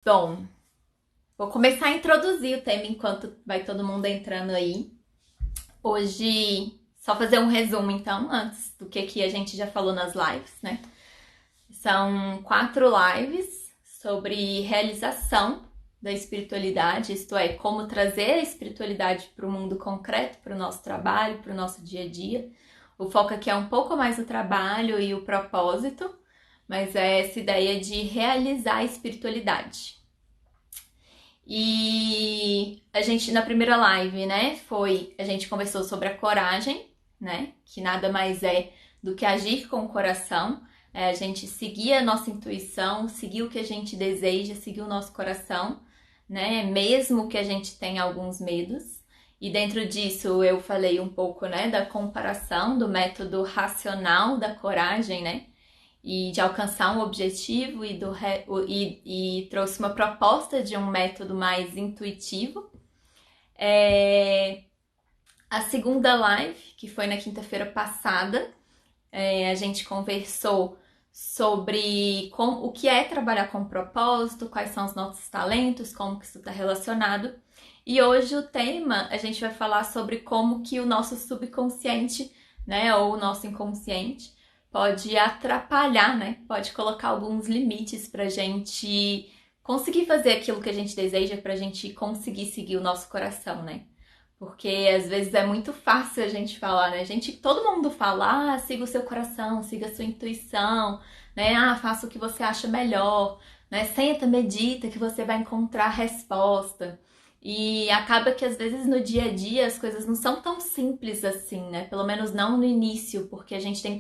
Bom, vou começar a introduzir o tema enquanto vai todo mundo entrando aí. Hoje, só fazer um resumo então, antes do que a gente já falou nas lives, né? São 4 lives sobre realização da espiritualidade, isto é, como trazer a espiritualidade para o mundo concreto, para o nosso trabalho, para o nosso dia a dia. O foco aqui é um pouco mais o trabalho e o propósito, mas é essa ideia de realizar a espiritualidade. E a gente, na primeira live, né, a gente conversou sobre a coragem, né, que nada mais é do que agir com o coração, a gente seguir a nossa intuição, seguir o que a gente deseja, seguir o nosso coração, né, mesmo que a gente tenha alguns medos. E dentro disso eu falei um pouco, né, da comparação do método racional da coragem, né, e de alcançar um objetivo e trouxe uma proposta de um método mais intuitivo. A segunda live, que foi na quinta-feira passada, a gente conversou sobre o que é trabalhar com propósito, quais são os nossos talentos, como que isso está relacionado. E hoje o tema, a gente vai falar sobre como que o nosso subconsciente, né, ou o nosso inconsciente, pode atrapalhar, né? Pode colocar alguns limites pra gente conseguir fazer aquilo que a gente deseja, pra gente conseguir seguir o nosso coração, né? Porque às vezes é muito fácil a gente falar, né? Todo mundo fala, siga o seu coração, siga a sua intuição, né? Faça o que você acha melhor, né? Senta, medita que você vai encontrar a resposta. E acaba que às vezes no dia a dia as coisas não são tão simples assim, né? Pelo menos não no início, porque a gente tem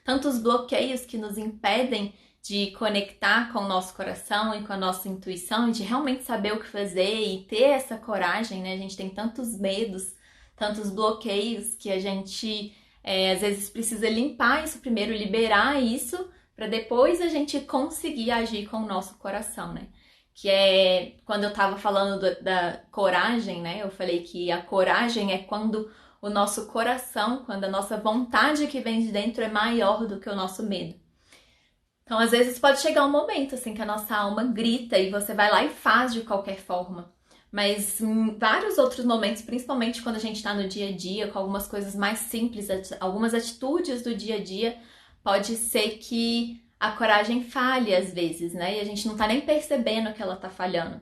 tantos bloqueios que nos impedem de conectar com o nosso coração e com a nossa intuição e de realmente saber o que fazer e ter essa coragem, né? A gente tem tantos medos, tantos bloqueios que a gente às vezes precisa limpar isso primeiro, liberar isso, para depois a gente conseguir agir com o nosso coração, né? Que é quando eu tava falando da coragem, né? Eu falei que a coragem é quando o nosso coração, quando a nossa vontade que vem de dentro é maior do que o nosso medo. Então, às vezes pode chegar um momento assim que a nossa alma grita e você vai lá e faz de qualquer forma. Mas em vários outros momentos, principalmente quando a gente está no dia a dia, com algumas coisas mais simples, algumas atitudes do dia a dia, pode ser que a coragem falhe às vezes, né? E a gente não tá nem percebendo que ela tá falhando.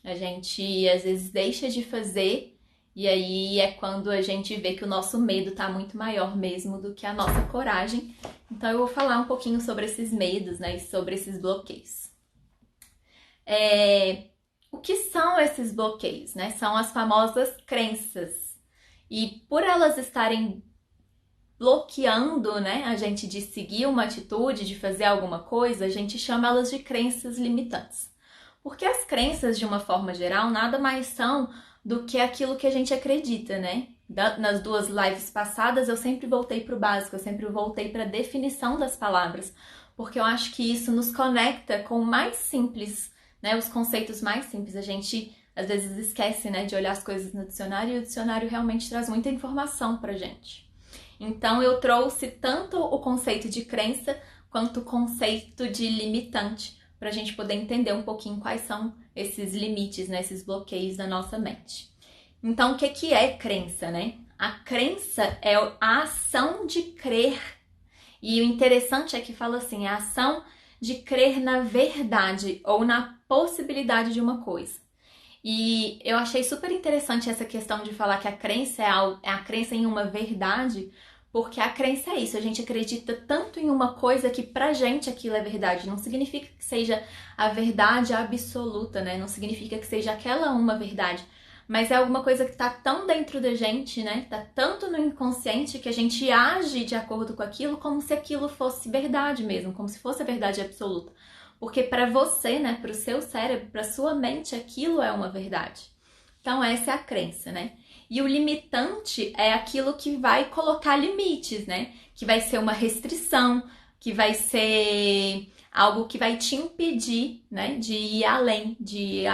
A gente às vezes deixa de fazer e aí é quando a gente vê que o nosso medo tá muito maior mesmo do que a nossa coragem. Então eu vou falar um pouquinho sobre esses medos, né, e sobre esses bloqueios. O que são esses bloqueios, né? São as famosas crenças. E por elas estarem bloqueando, né, a gente de seguir uma atitude, de fazer alguma coisa, a gente chama elas de crenças limitantes. Porque as crenças, de uma forma geral, nada mais são do que aquilo que a gente acredita, né? Nas 2 lives passadas, eu sempre voltei para o básico, eu sempre voltei para a definição das palavras, porque eu acho que isso nos conecta com o mais simples, né? Os conceitos mais simples. A gente às vezes esquece, né, de olhar as coisas no dicionário e o dicionário realmente traz muita informação pra gente. Então eu trouxe tanto o conceito de crença quanto o conceito de limitante, para a gente poder entender um pouquinho quais são esses limites, né, esses bloqueios da nossa mente. Então, o que é crença, né? A crença é a ação de crer. E o interessante é que fala assim, a ação de crer na verdade ou na possibilidade de uma coisa. E eu achei super interessante essa questão de falar que a crença é a crença em uma verdade, porque a crença é isso, a gente acredita tanto em uma coisa que pra gente aquilo é verdade. Não significa que seja a verdade absoluta, né? Não significa que seja aquela uma verdade. Mas é alguma coisa que tá tão dentro da gente, né? Tá tanto no inconsciente que a gente age de acordo com aquilo como se aquilo fosse verdade mesmo, como se fosse a verdade absoluta. Porque para você, né, para o seu cérebro, para sua mente, aquilo é uma verdade. Então essa é a crença, né? E o limitante é aquilo que vai colocar limites, né? Que vai ser uma restrição, que vai ser algo que vai te impedir, né, de ir além, de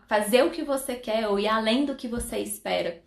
fazer o que você quer ou ir além do que você espera.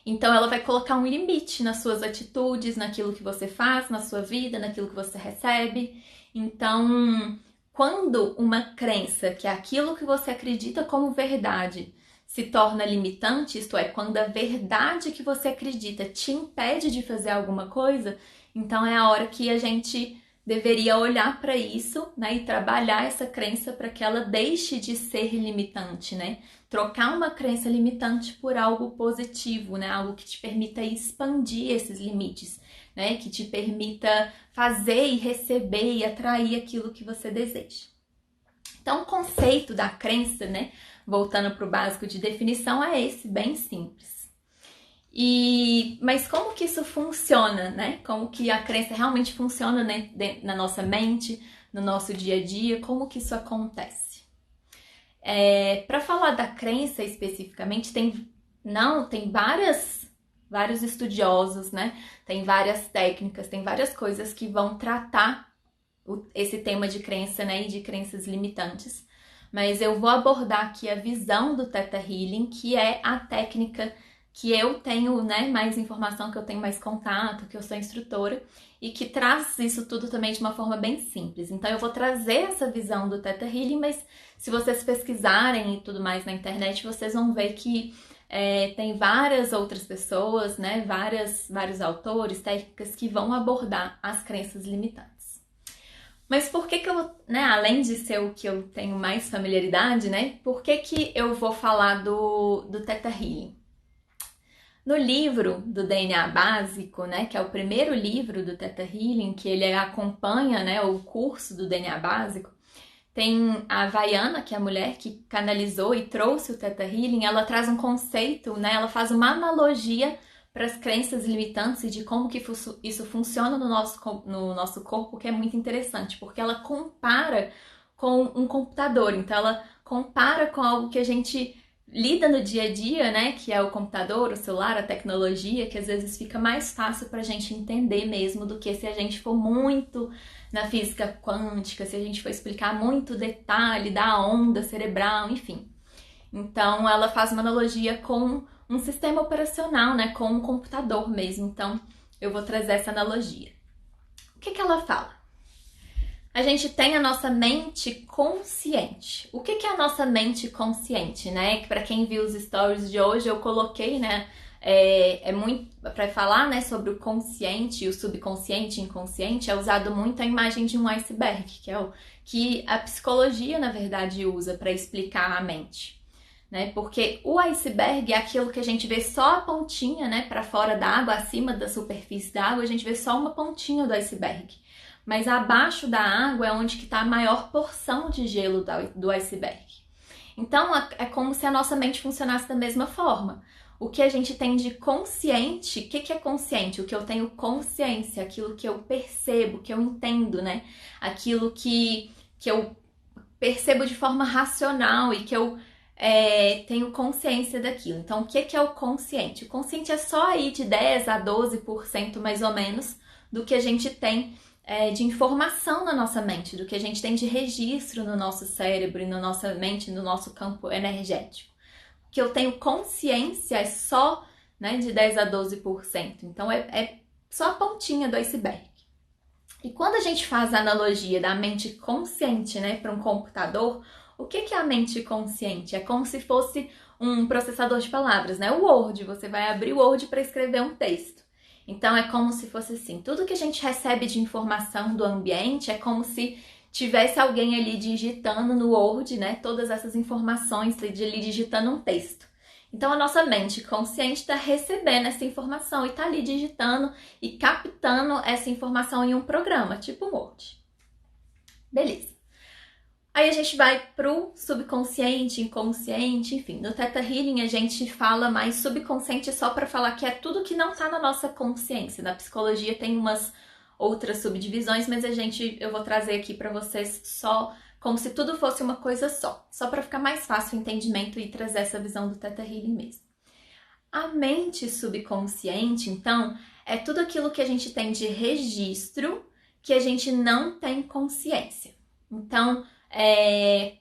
Então ela vai colocar um limite nas suas atitudes, naquilo que você faz, na sua vida, naquilo que você recebe. Então, quando uma crença, que é aquilo que você acredita como verdade, se torna limitante, isto é, quando a verdade que você acredita te impede de fazer alguma coisa, então é a hora que a gente deveria olhar para isso, né, e trabalhar essa crença para que ela deixe de ser limitante, né? Trocar uma crença limitante por algo positivo, né? Algo que te permita expandir esses limites, né? Que te permita fazer e receber e atrair aquilo que você deseja. Então, o conceito da crença, né? Voltando para o básico de definição, é esse, bem simples. Mas como que isso funciona, né? Como que a crença realmente funciona, né, na nossa mente, no nosso dia a dia, como que isso acontece? Para falar da crença especificamente, tem vários estudiosos, né? Tem várias técnicas, tem várias coisas que vão tratar esse tema de crença, né, e de crenças limitantes. Mas eu vou abordar aqui a visão do Theta Healing, que é a técnica que eu tenho, né, mais informação, que eu tenho mais contato, que eu sou instrutora, e que traz isso tudo também de uma forma bem simples. Então eu vou trazer essa visão do Theta Healing, mas se vocês pesquisarem e tudo mais na internet, vocês vão ver que tem várias outras pessoas, né, vários autores, técnicas que vão abordar as crenças limitantes. Mas por que eu, né, além de ser o que eu tenho mais familiaridade, né, por que eu vou falar do Theta Healing? No livro do DNA Básico, né, que é o primeiro livro do Theta Healing, que ele acompanha, né, o curso do DNA Básico, tem a Vaiana, que é a mulher que canalizou e trouxe o Theta Healing, ela traz um conceito, né, ela faz uma analogia para as crenças limitantes e de como que isso funciona no nosso corpo, que é muito interessante, porque ela compara com um computador, então ela compara com algo que a gente lida no dia a dia, né, que é o computador, o celular, a tecnologia, que às vezes fica mais fácil para a gente entender mesmo do que se a gente for muito na física quântica, se a gente for explicar muito detalhe da onda cerebral, enfim. Então, ela faz uma analogia com um sistema operacional, né, com um computador mesmo. Então, eu vou trazer essa analogia. O que ela fala? A gente tem a nossa mente consciente. O que é a nossa mente consciente, né? Que para quem viu os stories de hoje, eu coloquei, né? Muito para falar, né, sobre o consciente, o subconsciente, inconsciente, é usado muito a imagem de um iceberg, que é o que a psicologia, na verdade, usa para explicar a mente, né? Porque o iceberg é aquilo que a gente vê só a pontinha, né, para fora da água, acima da superfície da água, a gente vê só uma pontinha do iceberg. Mas abaixo da água é onde que está a maior porção de gelo do iceberg. Então, é como se a nossa mente funcionasse da mesma forma. O que a gente tem de consciente, o que é consciente? O que eu tenho consciência, aquilo que eu percebo, que eu entendo, né? Aquilo que eu percebo de forma racional e que eu tenho consciência daquilo. Então, o que é o consciente? O consciente é só aí de 10 a 12% mais ou menos do que a gente tem de informação na nossa mente, do que a gente tem de registro no nosso cérebro e na nossa mente, no nosso campo energético. O que eu tenho consciência é só, né, de 10 a 12%. Então, é só a pontinha do iceberg. E quando a gente faz a analogia da mente consciente, né, para um computador, o que é a mente consciente? É como se fosse um processador de palavras, né? O Word, você vai abrir o Word para escrever um texto. Então, é como se fosse assim, tudo que a gente recebe de informação do ambiente é como se tivesse alguém ali digitando no Word, né, todas essas informações, ali digitando um texto. Então, a nossa mente consciente está recebendo essa informação e está ali digitando e captando essa informação em um programa, tipo um Word. Beleza. Aí a gente vai pro subconsciente, inconsciente, enfim. No Theta Healing a gente fala mais subconsciente só para falar que é tudo que não tá na nossa consciência. Na psicologia tem umas outras subdivisões, mas eu vou trazer aqui para vocês só como se tudo fosse uma coisa só para ficar mais fácil o entendimento e trazer essa visão do Theta Healing mesmo. A mente subconsciente, então, é tudo aquilo que a gente tem de registro que a gente não tem consciência. Então,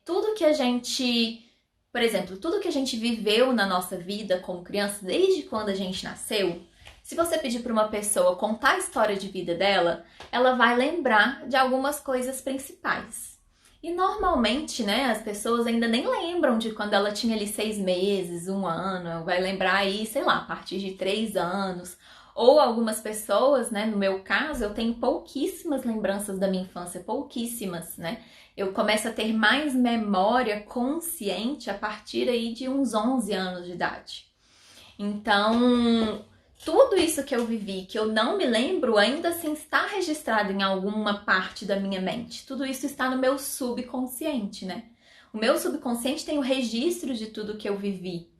tudo que a gente, por exemplo, tudo que a gente viveu na nossa vida como criança, desde quando a gente nasceu, se você pedir para uma pessoa contar a história de vida dela, ela vai lembrar de algumas coisas principais. E normalmente, né, as pessoas ainda nem lembram de quando ela tinha ali 6 meses, 1 ano, vai lembrar aí, sei lá, a partir de 3 anos. Ou algumas pessoas, né, no meu caso, eu tenho pouquíssimas lembranças da minha infância, pouquíssimas, né? Eu começo a ter mais memória consciente a partir aí de uns 11 anos de idade. Então, tudo isso que eu vivi, que eu não me lembro, ainda assim está registrado em alguma parte da minha mente. Tudo isso está no meu subconsciente, né? O meu subconsciente tem o registro de tudo que eu vivi.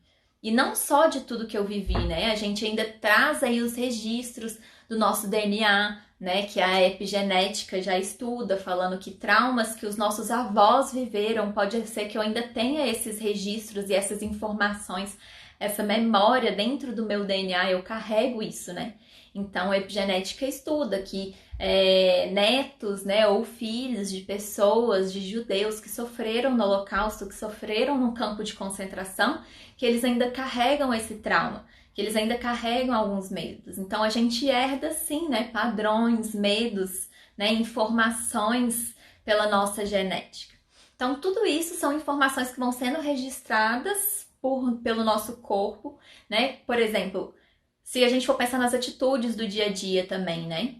E não só de tudo que eu vivi, né? A gente ainda traz aí os registros do nosso DNA, né? Que a epigenética já estuda, falando que traumas que os nossos avós viveram, pode ser que eu ainda tenha esses registros e essas informações, essa memória dentro do meu DNA, eu carrego isso, né? Então, a epigenética estuda que netos, né, ou filhos de pessoas, de judeus que sofreram no Holocausto, que sofreram no campo de concentração, que eles ainda carregam esse trauma, que eles ainda carregam alguns medos. Então, a gente herda, sim, né, padrões, medos, né, informações pela nossa genética. Então, tudo isso são informações que vão sendo registradas pelo nosso corpo, né? Por exemplo, se a gente for pensar nas atitudes do dia a dia também, né?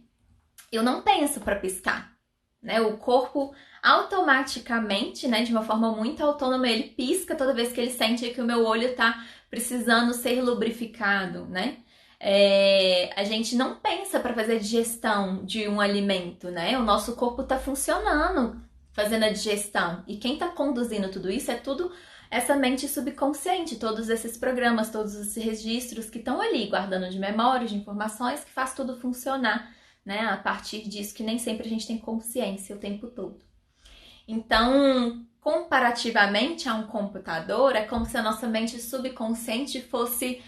Eu não penso para piscar, né? O corpo automaticamente, né, de uma forma muito autônoma, ele pisca toda vez que ele sente que o meu olho tá precisando ser lubrificado, né? A gente não pensa para fazer a digestão de um alimento, né? O nosso corpo tá funcionando, fazendo a digestão. E quem tá conduzindo tudo isso é tudo essa mente subconsciente, todos esses programas, todos esses registros que estão ali, guardando de memórias, de informações, que faz tudo funcionar, né? A partir disso que nem sempre a gente tem consciência o tempo todo. Então, comparativamente a um computador, é como se a nossa mente subconsciente fosse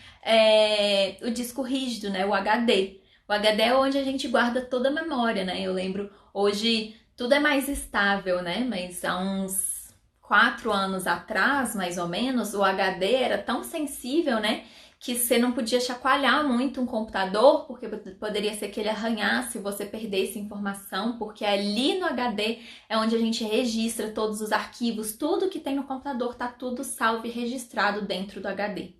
o disco rígido, né? O HD. O HD é onde a gente guarda toda a memória, né? Eu lembro, hoje tudo é mais estável, né? Mas há uns 4 anos atrás, mais ou menos, o HD era tão sensível, né? Que você não podia chacoalhar muito um computador, porque poderia ser que ele arranhasse, você perdesse informação, porque ali no HD é onde a gente registra todos os arquivos, tudo que tem no computador tá tudo salvo e registrado dentro do HD.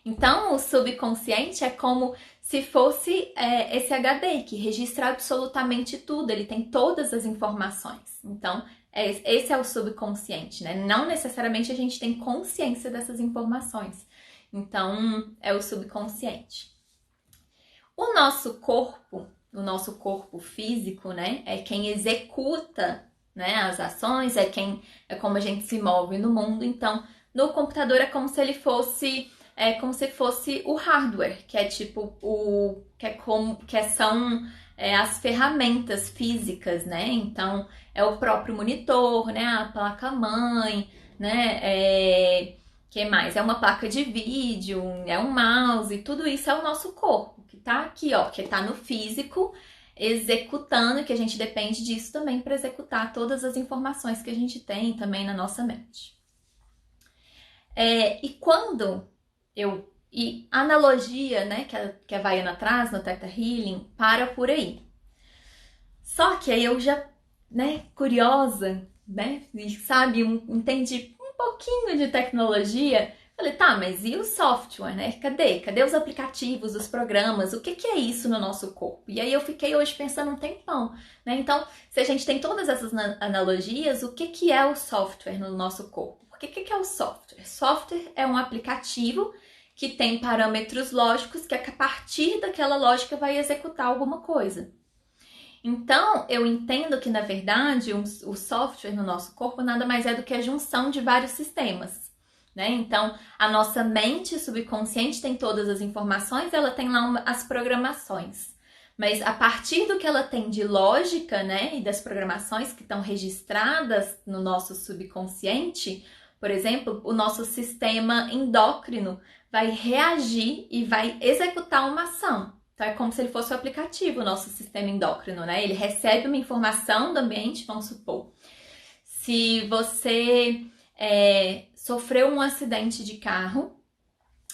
Então, o subconsciente é como se fosse esse HD que registra absolutamente tudo, ele tem todas as informações. Então, esse é o subconsciente, né? Não necessariamente a gente tem consciência dessas informações. Então, é o subconsciente. O nosso corpo físico, né? É quem executa, né, as ações, é como a gente se move no mundo. Então, no computador é como se ele fosse o hardware, que é tipo são as ferramentas físicas, né? Então é o próprio monitor, né? A placa-mãe, né? Que mais? É uma placa de vídeo, é um mouse, tudo isso é o nosso corpo, que tá aqui, ó, que tá no físico, executando, que a gente depende disso também para executar todas as informações que a gente tem também na nossa mente. E analogia, né, que a Vaiana traz no Theta Healing, para por aí. Só que aí eu já, né, curiosa, né, e sabe, entendi um pouquinho de tecnologia, falei, tá, mas e o software, né? Cadê os aplicativos, os programas? O que é isso no nosso corpo? E aí eu fiquei hoje pensando um tempão, né? Então, se a gente tem todas essas analogias, o que é o software no nosso corpo? Porque o que é o software? Software é um aplicativo que tem parâmetros lógicos que a partir daquela lógica vai executar alguma coisa. Então, eu entendo que, na verdade, o software no nosso corpo nada mais é do que a junção de vários sistemas, né? Então, a nossa mente subconsciente tem todas as informações, ela tem lá as programações. Mas a partir do que ela tem de lógica, né, e das programações que estão registradas no nosso subconsciente, por exemplo, o nosso sistema endócrino vai reagir e vai executar uma ação. Então, é como se ele fosse o aplicativo, o nosso sistema endócrino, né? Ele recebe uma informação do ambiente, vamos supor. Se você sofreu um acidente de carro,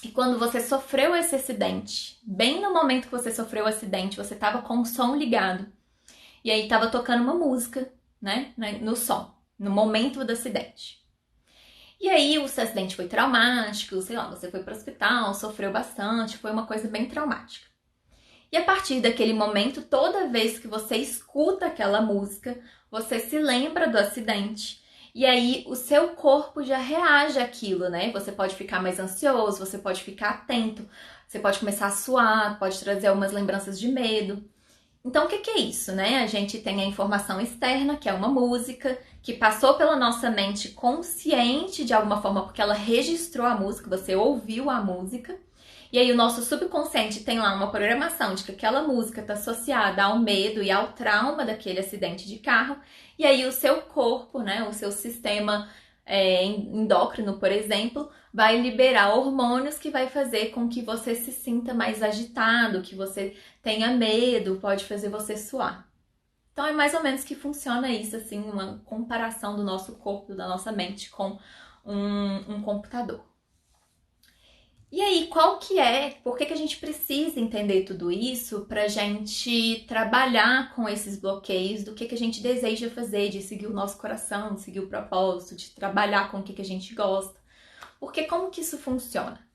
e quando você sofreu esse acidente, bem no momento que você sofreu o acidente, você estava com o som ligado. E aí estava tocando uma música, né? No som. no momento do acidente. E aí o seu acidente foi traumático, sei lá, você foi para o hospital, sofreu bastante, foi uma coisa bem traumática. E a partir daquele momento, toda vez que você escuta aquela música, você se lembra do acidente. E aí o seu corpo já reage àquilo, né? Você pode ficar mais ansioso, você pode ficar atento, você pode começar a suar, pode trazer algumas lembranças de medo. Então, o que é isso, né? A gente tem a informação externa, que é uma música, que passou pela nossa mente consciente de alguma forma, porque ela registrou a música, você ouviu a música. E aí o nosso subconsciente tem lá uma programação de que aquela música está associada ao medo e ao trauma daquele acidente de carro. E aí o seu corpo, né, o seu sistema endócrino, por exemplo, vai liberar hormônios que vai fazer com que você se sinta mais agitado, que você tenha medo, pode fazer você suar. Então é mais ou menos que funciona isso, assim, uma comparação do nosso corpo, da nossa mente com um computador. E aí, por que a gente precisa entender tudo isso pra gente trabalhar com esses bloqueios do que a gente deseja fazer, de seguir o nosso coração, de seguir o propósito, de trabalhar com o que a gente gosta? Porque como que isso funciona?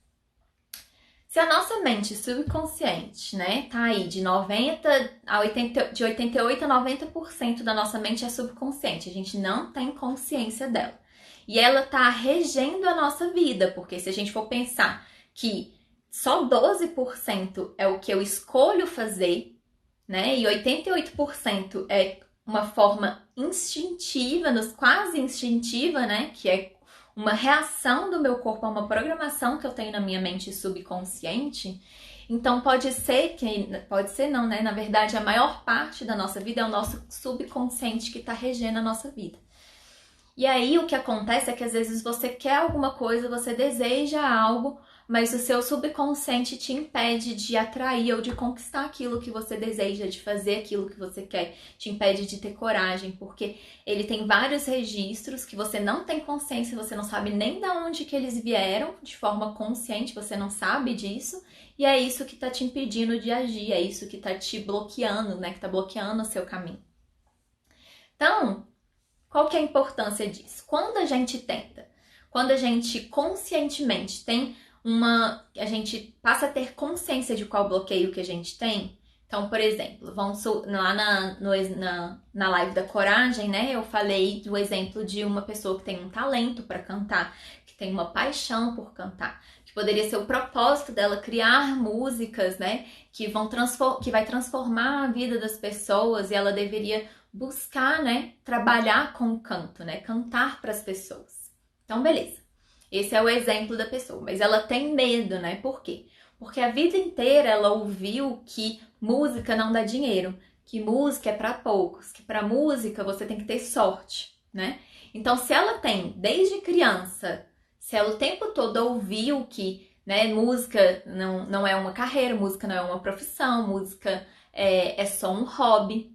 Se a nossa mente subconsciente, né, tá aí de 88 a 90% da nossa mente é subconsciente, a gente não tem consciência dela. E ela tá regendo a nossa vida, porque se a gente for pensar que só 12% é o que eu escolho fazer, né? E 88% é uma forma instintiva, quase instintiva, né? Que é uma reação do meu corpo a uma programação que eu tenho na minha mente subconsciente. Então pode ser não, né? Na verdade, a maior parte da nossa vida é o nosso subconsciente que está regendo a nossa vida. E aí o que acontece é que às vezes você quer alguma coisa, você deseja algo, mas o seu subconsciente te impede de atrair ou de conquistar aquilo que você deseja, de fazer aquilo que você quer, te impede de ter coragem, porque ele tem vários registros que você não tem consciência, você não sabe nem de onde que eles vieram de forma consciente, você não sabe disso, e é isso que tá te impedindo de agir, é isso que tá te bloqueando, né, que tá bloqueando o seu caminho. Então, qual que é a importância disso? Quando a gente conscientemente tem a gente passa a ter consciência de qual bloqueio que a gente tem. Então, por exemplo, vamos lá na live da coragem, né? Eu falei do exemplo de uma pessoa que tem um talento para cantar, que tem uma paixão por cantar, que poderia ser o propósito dela criar músicas, né? Que vai transformar a vida das pessoas, e ela deveria buscar, né? Trabalhar com o canto, né? Cantar para as pessoas. Então, beleza. Esse é o exemplo da pessoa, mas ela tem medo, né? Por quê? Porque a vida inteira ela ouviu que música não dá dinheiro, que música é para poucos, que para música você tem que ter sorte, né? Então, se ela tem desde criança, se ela o tempo todo ouviu que, né, música não é uma carreira, música não é uma profissão, música é só um hobby,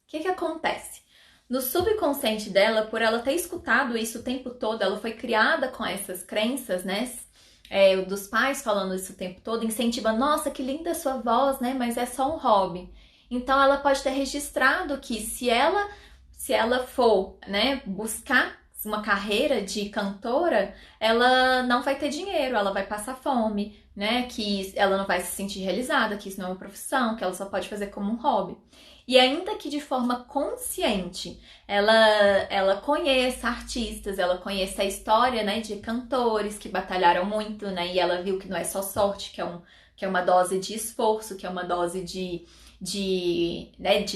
o que acontece? No subconsciente dela, por ela ter escutado isso o tempo todo, ela foi criada com essas crenças, né? Dos pais falando isso o tempo todo, incentivando, nossa, que linda a sua voz, né? Mas é só um hobby. Então ela pode ter registrado que se ela for, né, buscar uma carreira de cantora, ela não vai ter dinheiro, ela vai passar fome, né? Que ela não vai se sentir realizada, que isso não é uma profissão, que ela só pode fazer como um hobby. E ainda que de forma consciente ela conheça artistas, ela conheça a história, né, de cantores que batalharam muito, né, e ela viu que não é só sorte, que é uma dose de esforço, que é uma dose de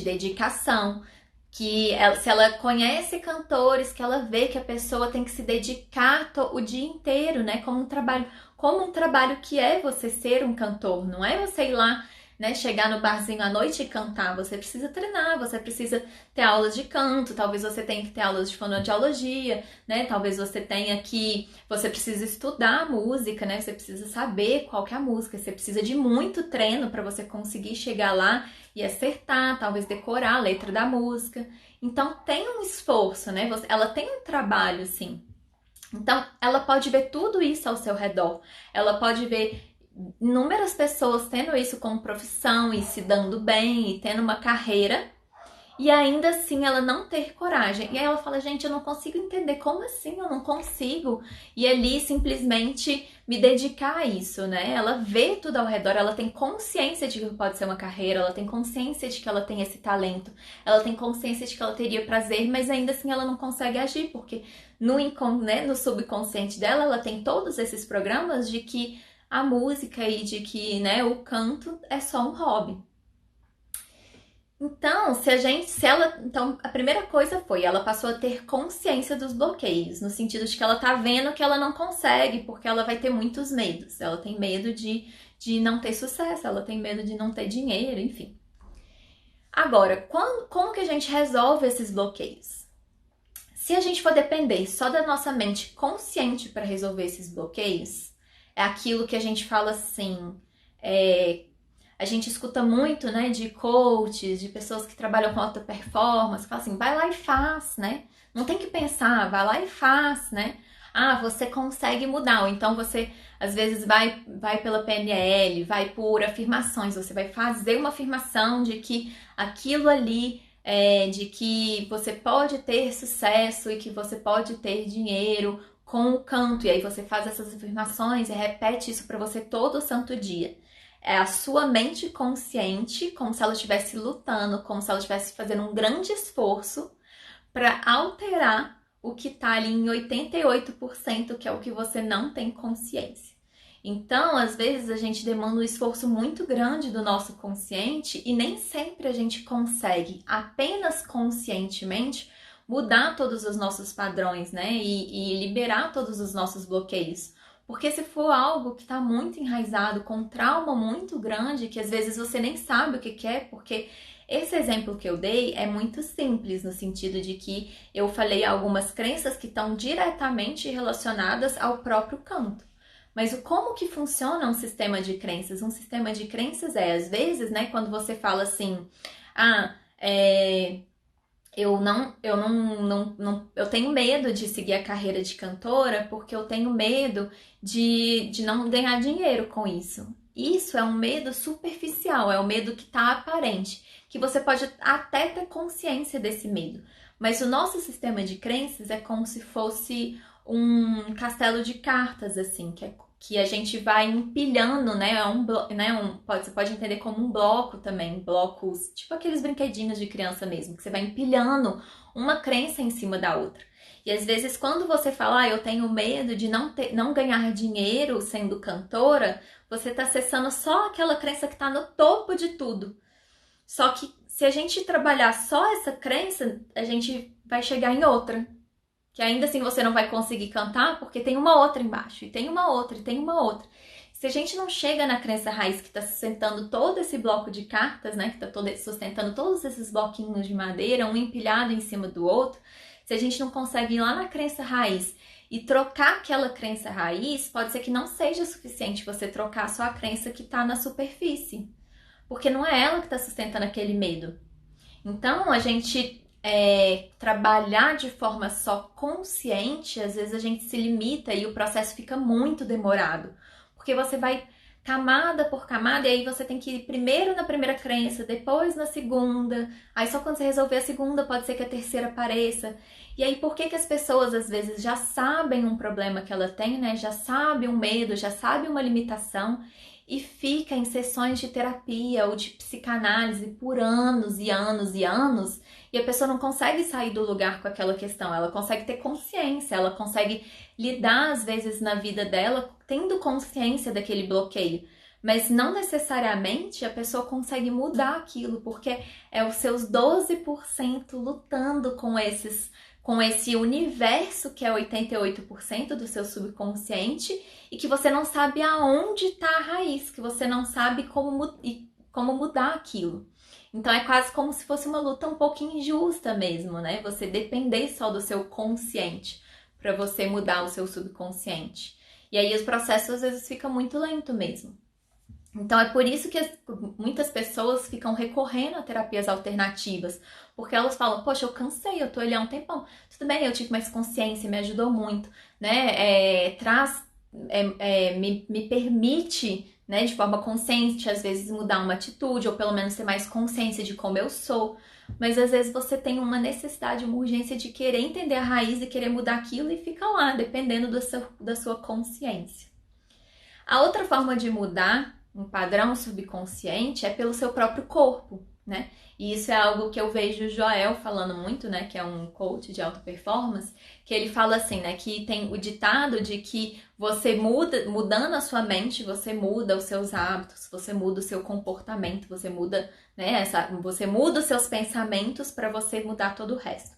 dedicação, se ela conhece cantores, que ela vê que a pessoa tem que se dedicar o dia inteiro, né, como um trabalho que é você ser um cantor, não é você ir lá, né, chegar no barzinho à noite e cantar. Você precisa treinar, você precisa ter aulas de canto, talvez você tenha que ter aulas de fonoaudiologia, né, talvez você precisa estudar música, né, você precisa saber qual que é a música, você precisa de muito treino para você conseguir chegar lá e acertar, talvez decorar a letra da música. Então tem um esforço, né, ela tem um trabalho, sim. Então ela pode ver tudo isso ao seu redor, ela pode ver inúmeras pessoas tendo isso como profissão e se dando bem e tendo uma carreira, e ainda assim ela não ter coragem. E aí ela fala, gente, eu não consigo entender, como assim eu não consigo? E ali simplesmente me dedicar a isso, né? Ela vê tudo ao redor, ela tem consciência de que pode ser uma carreira, ela tem consciência de que ela tem esse talento, ela tem consciência de que ela teria prazer, mas ainda assim ela não consegue agir, porque no subconsciente dela, ela tem todos esses programas de que a música e de que, né, o canto é só um hobby. Então, então a primeira coisa foi, ela passou a ter consciência dos bloqueios, no sentido de que ela tá vendo que ela não consegue, porque ela vai ter muitos medos. Ela tem medo de não ter sucesso, ela tem medo de não ter dinheiro, enfim. Agora, como que a gente resolve esses bloqueios? Se a gente for depender só da nossa mente consciente para resolver esses bloqueios, é aquilo que a gente fala assim, a gente escuta muito, né, de coaches, de pessoas que trabalham com alta performance, fala assim, vai lá e faz, né? Não tem que pensar, vai lá e faz, né? Ah, você consegue mudar, ou então você às vezes vai pela PNL, vai por afirmações, você vai fazer uma afirmação de que aquilo ali de que você pode ter sucesso e que você pode ter dinheiro com o canto, e aí você faz essas afirmações e repete isso para você todo santo dia. É a sua mente consciente, como se ela estivesse lutando, como se ela estivesse fazendo um grande esforço para alterar o que está ali em 88%, que é o que você não tem consciência. Então, às vezes, a gente demanda um esforço muito grande do nosso consciente e nem sempre a gente consegue, apenas conscientemente, mudar todos os nossos padrões, né? E liberar todos os nossos bloqueios. Porque se for algo que está muito enraizado, com um trauma muito grande, que às vezes você nem sabe o que é, porque esse exemplo que eu dei é muito simples, no sentido de que eu falei algumas crenças que estão diretamente relacionadas ao próprio canto. Mas como que funciona um sistema de crenças? Um sistema de crenças às vezes, né, quando você fala assim, eu tenho medo de seguir a carreira de cantora porque eu tenho medo de não ganhar dinheiro com isso. Isso é um medo superficial, é um medo que está aparente, que você pode até ter consciência desse medo. Mas o nosso sistema de crenças é como se fosse um castelo de cartas, assim, que a gente vai empilhando, né? Você pode entender como um bloco também, blocos, tipo aqueles brinquedinhos de criança mesmo, que você vai empilhando uma crença em cima da outra. E às vezes, quando você fala, eu tenho medo de não ganhar dinheiro sendo cantora, você está acessando só aquela crença que está no topo de tudo. Só que se a gente trabalhar só essa crença, a gente vai chegar em outra. Que ainda assim você não vai conseguir cantar porque tem uma outra embaixo, e tem uma outra, e tem uma outra. Se a gente não chega na crença raiz que está sustentando todo esse bloco de cartas, né, que está sustentando todos esses bloquinhos de madeira, um empilhado em cima do outro, se a gente não consegue ir lá na crença raiz e trocar aquela crença raiz, pode ser que não seja suficiente você trocar só a crença que está na superfície, porque não é ela que está sustentando aquele medo. Então, a gente trabalhar de forma só consciente, às vezes a gente se limita e o processo fica muito demorado. Porque você vai camada por camada e aí você tem que ir primeiro na primeira crença, depois na segunda. Aí só quando você resolver a segunda pode ser que a terceira apareça. E aí por que as pessoas às vezes já sabem um problema que ela tem, né? Já sabe um medo, já sabe uma limitação e fica em sessões de terapia ou de psicanálise por anos e anos e anos, e a pessoa não consegue sair do lugar com aquela questão, ela consegue ter consciência, ela consegue lidar às vezes na vida dela tendo consciência daquele bloqueio, mas não necessariamente a pessoa consegue mudar aquilo, porque é os seus 12% lutando com esse universo que é 88% do seu subconsciente e que você não sabe aonde está a raiz, que você não sabe como mudar aquilo. Então é quase como se fosse uma luta um pouco injusta mesmo, né? Você depender só do seu consciente para você mudar o seu subconsciente. E aí os processos às vezes ficam muito lento mesmo. Então é por isso que muitas pessoas ficam recorrendo a terapias alternativas, porque elas falam, poxa, eu cansei, eu tô ali há um tempão. Tudo bem, eu tive mais consciência, me ajudou muito, né? Me permite né, de forma consciente, às vezes mudar uma atitude, ou pelo menos ter mais consciência de como eu sou. Mas às vezes você tem uma necessidade, uma urgência de querer entender a raiz e querer mudar aquilo e fica lá, dependendo da sua consciência. A outra forma de mudar um padrão subconsciente é pelo seu próprio corpo, né? E isso é algo que eu vejo o Joel falando muito, né? Que é um coach de alta performance, que ele fala assim, né? Que tem o ditado de que você mudando a sua mente, você muda os seus hábitos, você muda o seu comportamento, você muda, né? Você muda os seus pensamentos para você mudar todo o resto.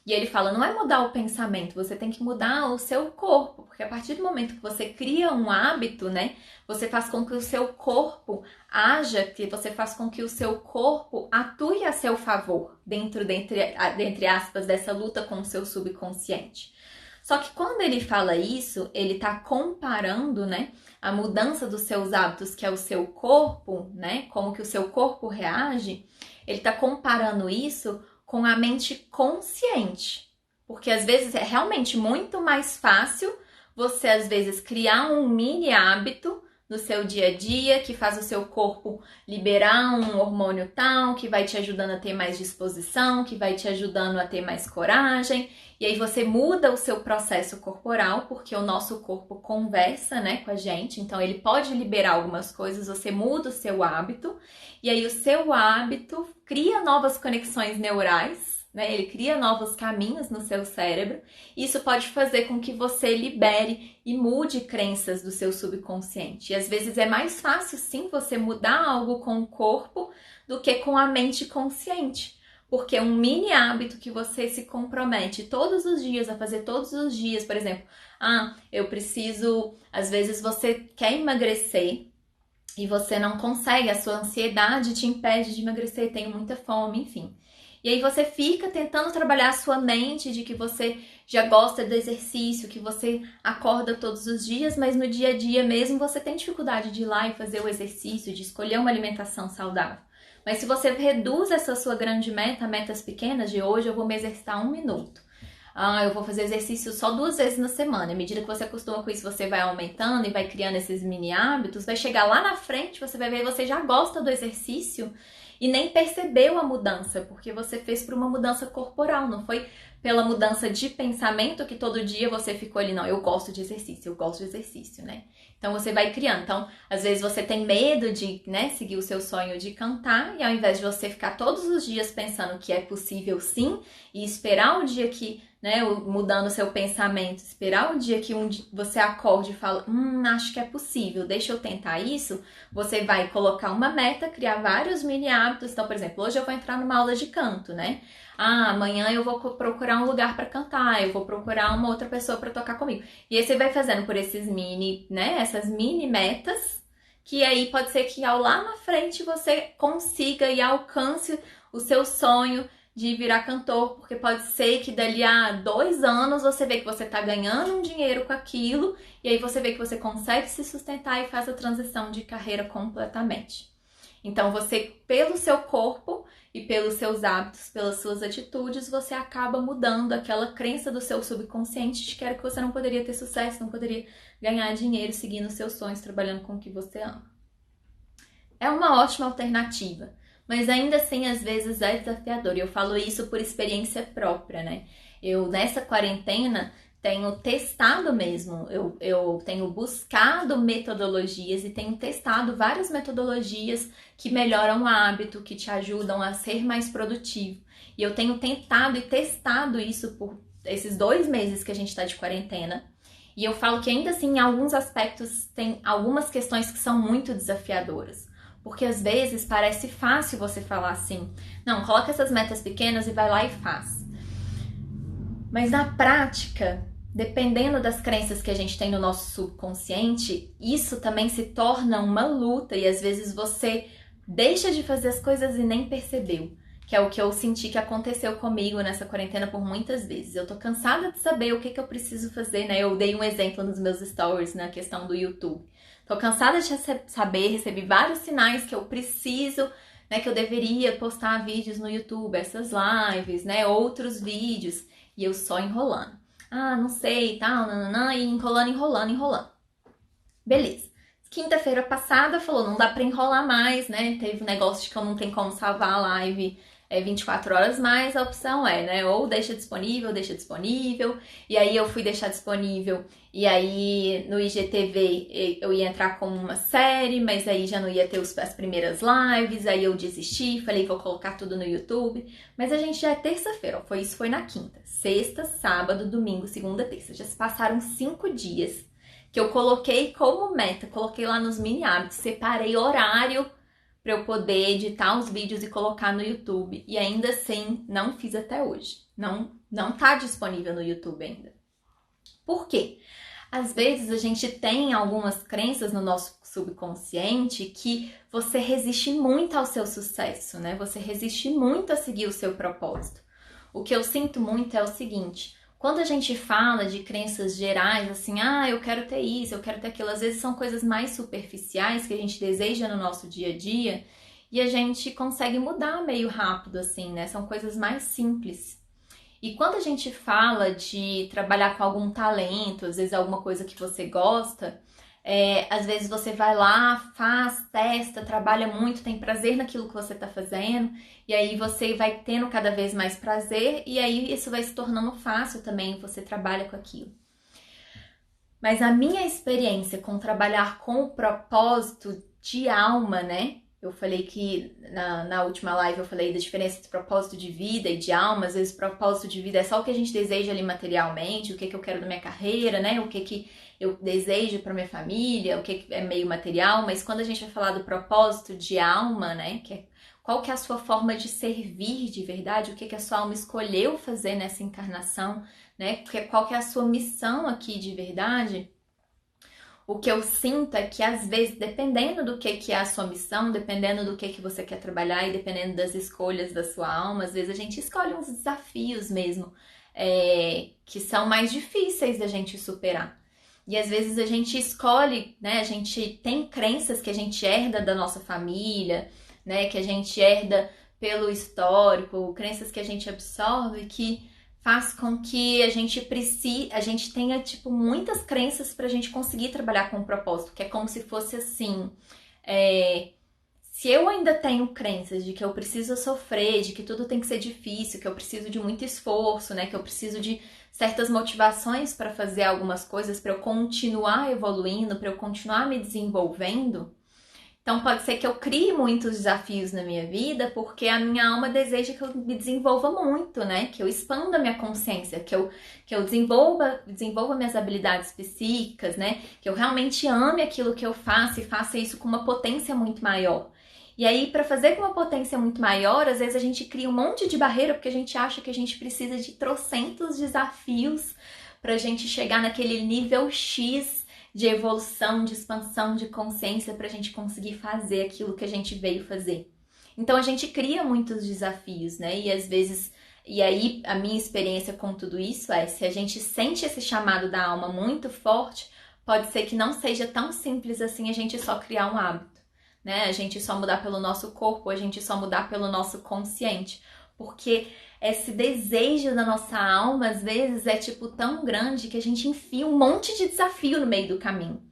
E ele fala, não é mudar o pensamento, você tem que mudar o seu corpo, porque a partir do momento que você cria um hábito, né, você faz com que o seu corpo haja, que você faz com que o seu corpo atue a seu favor, dentre aspas, dessa luta com o seu subconsciente. Só que quando ele fala isso, ele está comparando, né, a mudança dos seus hábitos, que é o seu corpo, né, como que o seu corpo reage, ele está comparando isso com a mente consciente. Porque às vezes é realmente muito mais fácil você, às vezes, criar um mini hábito no seu dia a dia que faz o seu corpo liberar um hormônio tal, que vai te ajudando a ter mais disposição, que vai te ajudando a ter mais coragem. E aí você muda o seu processo corporal, porque o nosso corpo conversa, né, com a gente. Então ele pode liberar algumas coisas, você muda o seu hábito. E aí o seu hábito cria novas conexões neurais, né? Ele cria novos caminhos no seu cérebro. Isso pode fazer com que você libere e mude crenças do seu subconsciente. E às vezes é mais fácil, sim, você mudar algo com o corpo do que com a mente consciente. Porque um mini hábito que você se compromete todos os dias a fazer todos os dias, por exemplo, eu preciso, às vezes você quer emagrecer, e você não consegue, a sua ansiedade te impede de emagrecer, tem muita fome, enfim. E aí você fica tentando trabalhar a sua mente de que você já gosta do exercício, que você acorda todos os dias, mas no dia a dia mesmo você tem dificuldade de ir lá e fazer o exercício, de escolher uma alimentação saudável. Mas se você reduz essa sua grande meta, metas pequenas, de hoje eu vou me exercitar 1 minuto. Eu vou fazer exercício só 2 vezes na semana. À medida que você acostuma com isso, você vai aumentando e vai criando esses mini hábitos. Vai chegar lá na frente, você vai ver que você já gosta do exercício e nem percebeu a mudança, porque você fez por uma mudança corporal, não foi pela mudança de pensamento que todo dia você ficou ali, não, eu gosto de exercício, né? Então você vai criando. Então, às vezes você tem medo de, né, seguir o seu sonho de cantar, e ao invés de você ficar todos os dias pensando que é possível sim, e esperar o dia que, né, mudando o seu pensamento, esperar o dia que você acorde e fala, acho que é possível, deixa eu tentar isso, você vai colocar uma meta, criar vários mini hábitos. Então, por exemplo, hoje eu vou entrar numa aula de canto, né? Amanhã eu vou procurar um lugar para cantar, eu vou procurar uma outra pessoa para tocar comigo. E aí você vai fazendo por esses mini, né, essas mini metas, que aí pode ser que ao lá na frente você consiga e alcance o seu sonho de virar cantor, porque pode ser que dali a 2 anos você vê que você tá ganhando um dinheiro com aquilo, e aí você vê que você consegue se sustentar e faz a transição de carreira completamente. Então você, pelo seu corpo e pelos seus hábitos, pelas suas atitudes, você acaba mudando aquela crença do seu subconsciente de que você não poderia ter sucesso, não poderia ganhar dinheiro seguindo os seus sonhos, trabalhando com o que você ama. É uma ótima alternativa, mas ainda assim às vezes é desafiador. E eu falo isso por experiência própria, né? Eu nessa quarentena tenho testado mesmo, eu tenho buscado metodologias e tenho testado várias metodologias que melhoram o hábito, que te ajudam a ser mais produtivo. E eu tenho tentado e testado isso por esses 2 meses que a gente está de quarentena. E eu falo que ainda assim, em alguns aspectos, tem algumas questões que são muito desafiadoras. Porque às vezes parece fácil você falar assim, não, coloca essas metas pequenas e vai lá e faz. Mas na prática, dependendo das crenças que a gente tem no nosso subconsciente, isso também se torna uma luta e às vezes você deixa de fazer as coisas e nem percebeu. Que é o que eu senti que aconteceu comigo nessa quarentena por muitas vezes. Eu tô cansada de saber o que eu preciso fazer, né? Eu dei um exemplo nos meus stories na questão do YouTube. Tô cansada de saber, recebi vários sinais que eu preciso, né? Que eu deveria postar vídeos no YouTube, essas lives, né? Outros vídeos. E eu só enrolando. Não sei, tal, nananã, e enrolando. Beleza. Quinta-feira passada falou, não dá pra enrolar mais, né? Teve um negócio de que eu não tenho como salvar a live 24 horas mais, a opção né? Ou deixa disponível, e aí eu fui deixar disponível, e aí no IGTV eu ia entrar com uma série, mas aí já não ia ter as primeiras lives, aí eu desisti, falei vou colocar tudo no YouTube, mas a gente já é terça-feira, ó, isso foi na quinta, sexta, sábado, domingo, segunda, terça, já se passaram 5 dias que eu coloquei como meta, coloquei lá nos mini hábitos, separei horário para eu poder editar os vídeos e colocar no YouTube. E ainda assim, não fiz até hoje. Não tá disponível no YouTube ainda. Por quê? Às vezes a gente tem algumas crenças no nosso subconsciente que você resiste muito ao seu sucesso, né? Você resiste muito a seguir o seu propósito. O que eu sinto muito é o seguinte: quando a gente fala de crenças gerais, assim, eu quero ter isso, eu quero ter aquilo, às vezes são coisas mais superficiais que a gente deseja no nosso dia a dia e a gente consegue mudar meio rápido, assim, né? São coisas mais simples. E quando a gente fala de trabalhar com algum talento, às vezes alguma coisa que você gosta, às vezes você vai lá, faz, testa, trabalha muito, tem prazer naquilo que você está fazendo, e aí você vai tendo cada vez mais prazer, e aí isso vai se tornando fácil também, você trabalha com aquilo. Mas a minha experiência com trabalhar com o propósito de alma, né? Eu falei que na última live eu falei da diferença entre propósito de vida e de alma. Às vezes propósito de vida é só o que a gente deseja ali materialmente, o que eu quero da minha carreira, né? O que eu desejo para minha família, o que é meio material. Mas quando a gente vai falar do propósito de alma, né? Qual que é a sua forma de servir de verdade? O que a sua alma escolheu fazer nessa encarnação, né? Qual que é a sua missão aqui de verdade? O que eu sinto é que, às vezes, dependendo do que é a sua missão, dependendo do que você quer trabalhar e dependendo das escolhas da sua alma, às vezes a gente escolhe uns desafios mesmo, que são mais difíceis da gente superar. E às vezes a gente escolhe, né? A gente tem crenças que a gente herda da nossa família, né? Que a gente herda pelo histórico, crenças que a gente absorve que faz com que a gente tenha, tipo, muitas crenças pra gente conseguir trabalhar com o propósito, que é como se fosse assim, se eu ainda tenho crenças de que eu preciso sofrer, de que tudo tem que ser difícil, que eu preciso de muito esforço, né, que eu preciso de certas motivações para fazer algumas coisas, para eu continuar evoluindo, para eu continuar me desenvolvendo, então pode ser que eu crie muitos desafios na minha vida porque a minha alma deseja que eu me desenvolva muito, né? Que eu expanda a minha consciência, que eu desenvolva minhas habilidades psíquicas, né? Que eu realmente ame aquilo que eu faço e faça isso com uma potência muito maior. E aí, para fazer com uma potência muito maior, às vezes a gente cria um monte de barreira porque a gente acha que a gente precisa de trocentos desafios para a gente chegar naquele nível X de evolução, de expansão de consciência para a gente conseguir fazer aquilo que a gente veio fazer. Então a gente cria muitos desafios, né? E às vezes, e aí a minha experiência com tudo isso se a gente sente esse chamado da alma muito forte, pode ser que não seja tão simples assim a gente só criar um hábito, né? A gente só mudar pelo nosso corpo, a gente só mudar pelo nosso consciente, porque esse desejo da nossa alma, às vezes, é tipo tão grande que a gente enfia um monte de desafio no meio do caminho.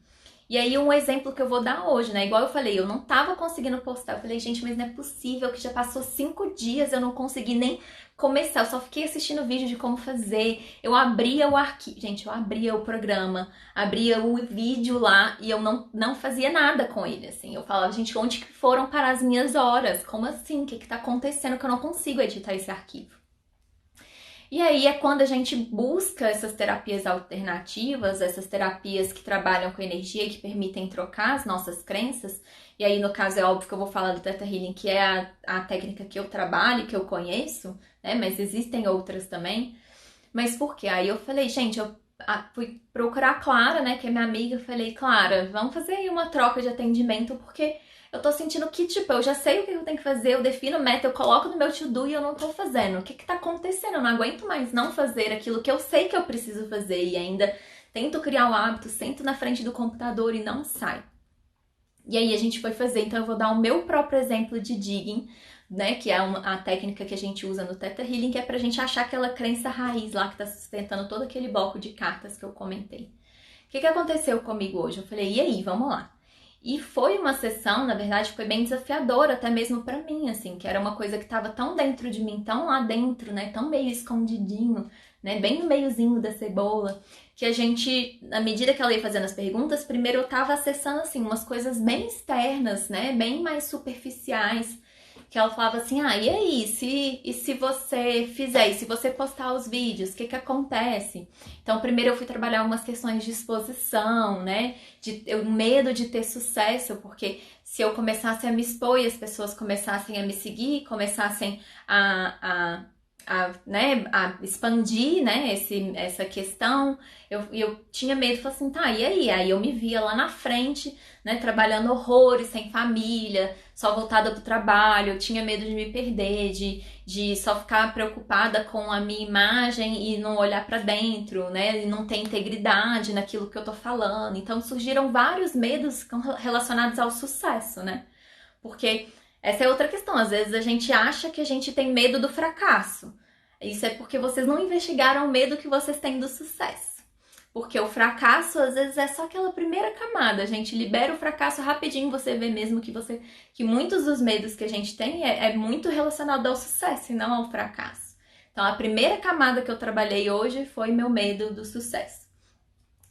E aí, um exemplo que eu vou dar hoje, né? Igual eu falei, eu não tava conseguindo postar. Eu falei, gente, mas não é possível que já passou 5 dias, eu não consegui nem começar. Eu só fiquei assistindo vídeo de como fazer. Eu abria o arquivo. Gente, eu abria o programa, abria o vídeo lá e eu não fazia nada com ele, assim. Eu falava, gente, onde que foram parar as minhas horas? Como assim? O que tá acontecendo que eu não consigo editar esse arquivo? E aí é quando a gente busca essas terapias alternativas, essas terapias que trabalham com energia, que permitem trocar as nossas crenças. E aí, no caso, é óbvio que eu vou falar do Theta Healing, que é a técnica que eu trabalho, que eu conheço, né? Mas existem outras também. Mas por quê? Aí eu falei, gente, eu fui procurar a Clara, né, que é minha amiga. Eu falei, Clara, vamos fazer aí uma troca de atendimento, porque eu tô sentindo que, tipo, eu já sei o que eu tenho que fazer, eu defino meta, eu coloco no meu to-do e eu não tô fazendo. O que tá acontecendo? Eu não aguento mais não fazer aquilo que eu sei que eu preciso fazer e ainda tento criar um hábito, sento na frente do computador e não sai. E aí a gente foi fazer, então eu vou dar o meu próprio exemplo de digging, né, que é a técnica que a gente usa no Theta Healing, que é pra gente achar aquela crença raiz lá que tá sustentando todo aquele bloco de cartas que eu comentei. O que aconteceu comigo hoje? Eu falei, e aí, vamos lá. E foi uma sessão, na verdade, foi bem desafiadora, até mesmo pra mim, assim, que era uma coisa que tava tão dentro de mim, tão lá dentro, né, tão meio escondidinho, né, bem no meiozinho da cebola, que a gente, na medida que ela ia fazendo as perguntas, primeiro eu tava acessando, assim, umas coisas bem externas, né, bem mais superficiais, que ela falava assim, e aí, se você fizer, e se você postar os vídeos, o que que acontece? Então, primeiro eu fui trabalhar umas questões de exposição, né, o medo de ter sucesso, porque se eu começasse a me expor e as pessoas começassem a me seguir, começassem né, a expandir, né, essa questão, eu tinha medo, falei assim, tá, e aí? Aí eu me via lá na frente, né, trabalhando horrores, sem família, só voltada pro trabalho, eu tinha medo de me perder, de só ficar preocupada com a minha imagem e não olhar pra dentro, né, e não ter integridade naquilo que eu tô falando. Então surgiram vários medos relacionados ao sucesso, né, porque essa é outra questão. Às vezes a gente acha que a gente tem medo do fracasso. Isso é porque vocês não investigaram o medo que vocês têm do sucesso. Porque o fracasso, às vezes, é só aquela primeira camada. A gente libera o fracasso rapidinho, você vê mesmo que muitos dos medos que a gente tem é muito relacionado ao sucesso e não ao fracasso. Então, a primeira camada que eu trabalhei hoje foi meu medo do sucesso.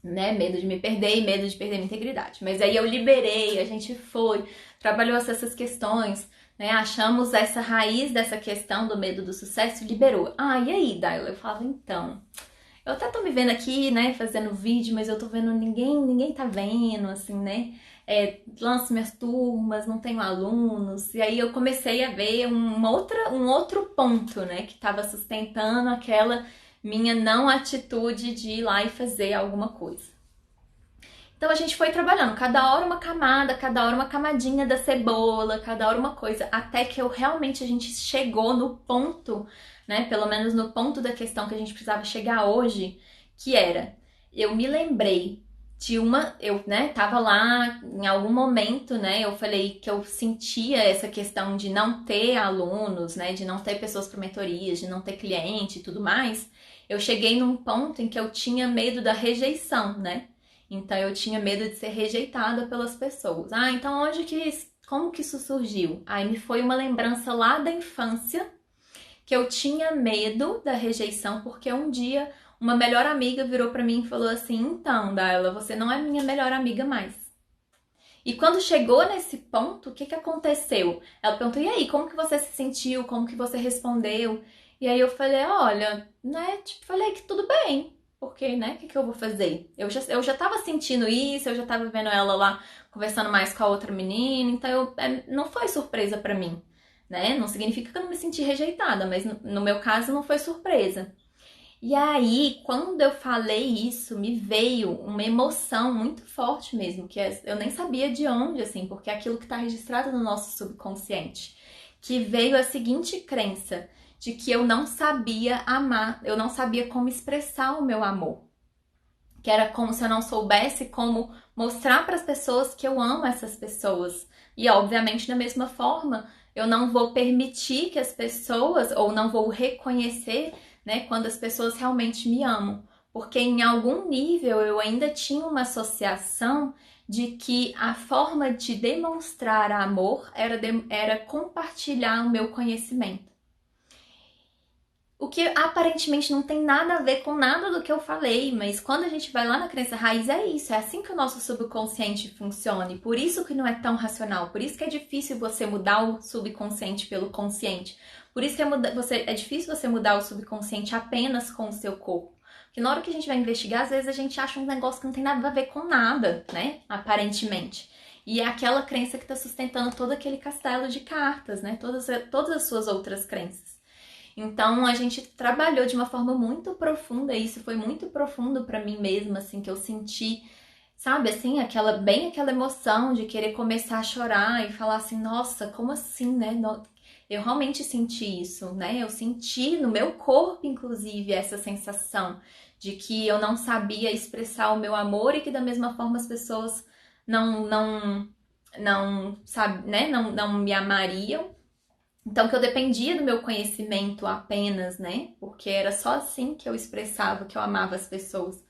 Né? Medo de me perder e medo de perder minha integridade. Mas aí eu liberei, a gente foi, trabalhou essas questões, né? Achamos essa raiz dessa questão do medo do sucesso, liberou. E aí, Daila? Eu falava, então, eu até tô me vendo aqui, né, fazendo vídeo, mas eu tô vendo ninguém tá vendo, assim, né? Lanço minhas turmas, não tenho alunos. E aí eu comecei a ver um outro ponto, né, que tava sustentando aquela minha não atitude de ir lá e fazer alguma coisa. Então a gente foi trabalhando, cada hora uma camada, cada hora uma camadinha da cebola, cada hora uma coisa, até que a gente chegou no ponto, né, pelo menos no ponto da questão que a gente precisava chegar hoje, que era, eu me lembrei de né, tava lá em algum momento, né, eu falei que eu sentia essa questão de não ter alunos, né, de não ter pessoas para mentorias, de não ter cliente e tudo mais. Eu cheguei num ponto em que eu tinha medo da rejeição, né? Então eu tinha medo de ser rejeitada pelas pessoas. Então como que isso surgiu? Aí me foi uma lembrança lá da infância que eu tinha medo da rejeição porque um dia uma melhor amiga virou pra mim e falou assim: "Então, Daila, você não é minha melhor amiga mais". E quando chegou nesse ponto, o que que aconteceu? Ela perguntou: "E aí, como que você se sentiu? Como que você respondeu?" E aí eu falei: "Olha, né, falei que tudo bem. Porque, né, o que que eu vou fazer? Eu já tava sentindo isso, eu já tava vendo ela lá conversando mais com a outra menina, então não foi surpresa pra mim, né? Não significa que eu não me senti rejeitada, mas no meu caso não foi surpresa. E aí, quando eu falei isso, me veio uma emoção muito forte mesmo, eu nem sabia de onde, assim, porque é aquilo que está registrado no nosso subconsciente, que veio a seguinte crença de que eu não sabia amar, eu não sabia como expressar o meu amor. Que era como se eu não soubesse como mostrar para as pessoas que eu amo essas pessoas. E, obviamente, da mesma forma, eu não vou permitir que as pessoas, ou não vou reconhecer, né, quando as pessoas realmente me amam. Porque em algum nível eu ainda tinha uma associação de que a forma de demonstrar amor era compartilhar o meu conhecimento. O que aparentemente não tem nada a ver com nada do que eu falei, mas quando a gente vai lá na crença raiz é isso, é assim que o nosso subconsciente funciona e por isso que não é tão racional, por isso que é difícil você mudar o subconsciente pelo consciente, por isso que é difícil você mudar o subconsciente apenas com o seu corpo. Porque na hora que a gente vai investigar, às vezes a gente acha um negócio que não tem nada a ver com nada, né? Aparentemente. E é aquela crença que está sustentando todo aquele castelo de cartas, né? Todas as suas outras crenças. Então a gente trabalhou de uma forma muito profunda, e isso foi muito profundo para mim mesma, assim, que eu senti, sabe, assim, aquela emoção de querer começar a chorar e falar assim, nossa, como assim, né? Eu realmente senti isso, né? Eu senti no meu corpo, inclusive, essa sensação de que eu não sabia expressar o meu amor e que da mesma forma as pessoas sabe, né? Não me amariam. Então, que eu dependia do meu conhecimento apenas, né? Porque era só assim que eu expressava que eu amava as pessoas.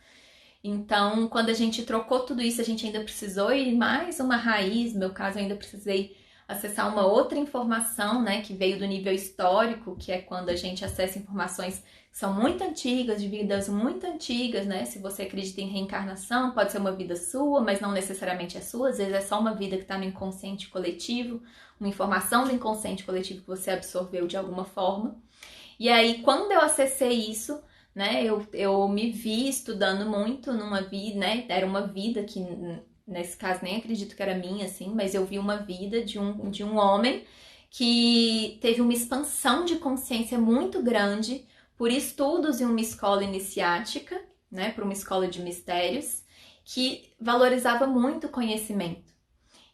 Então, quando a gente trocou tudo isso, a gente ainda precisou ir mais uma raiz. No meu caso, eu ainda precisei acessar uma outra informação, né, que veio do nível histórico, que é quando a gente acessa informações que são muito antigas, de vidas muito antigas, né? Se você acredita em reencarnação, pode ser uma vida sua, mas não necessariamente é sua, às vezes é só uma vida que está no inconsciente coletivo, uma informação do inconsciente coletivo que você absorveu de alguma forma. E aí, quando eu acessei isso, né, eu me vi estudando muito numa vida, né, era uma vida que, nesse caso, nem acredito que era minha, assim, mas eu vi uma vida de um homem que teve uma expansão de consciência muito grande por estudos em uma escola iniciática, né, para uma escola de mistérios, que valorizava muito o conhecimento.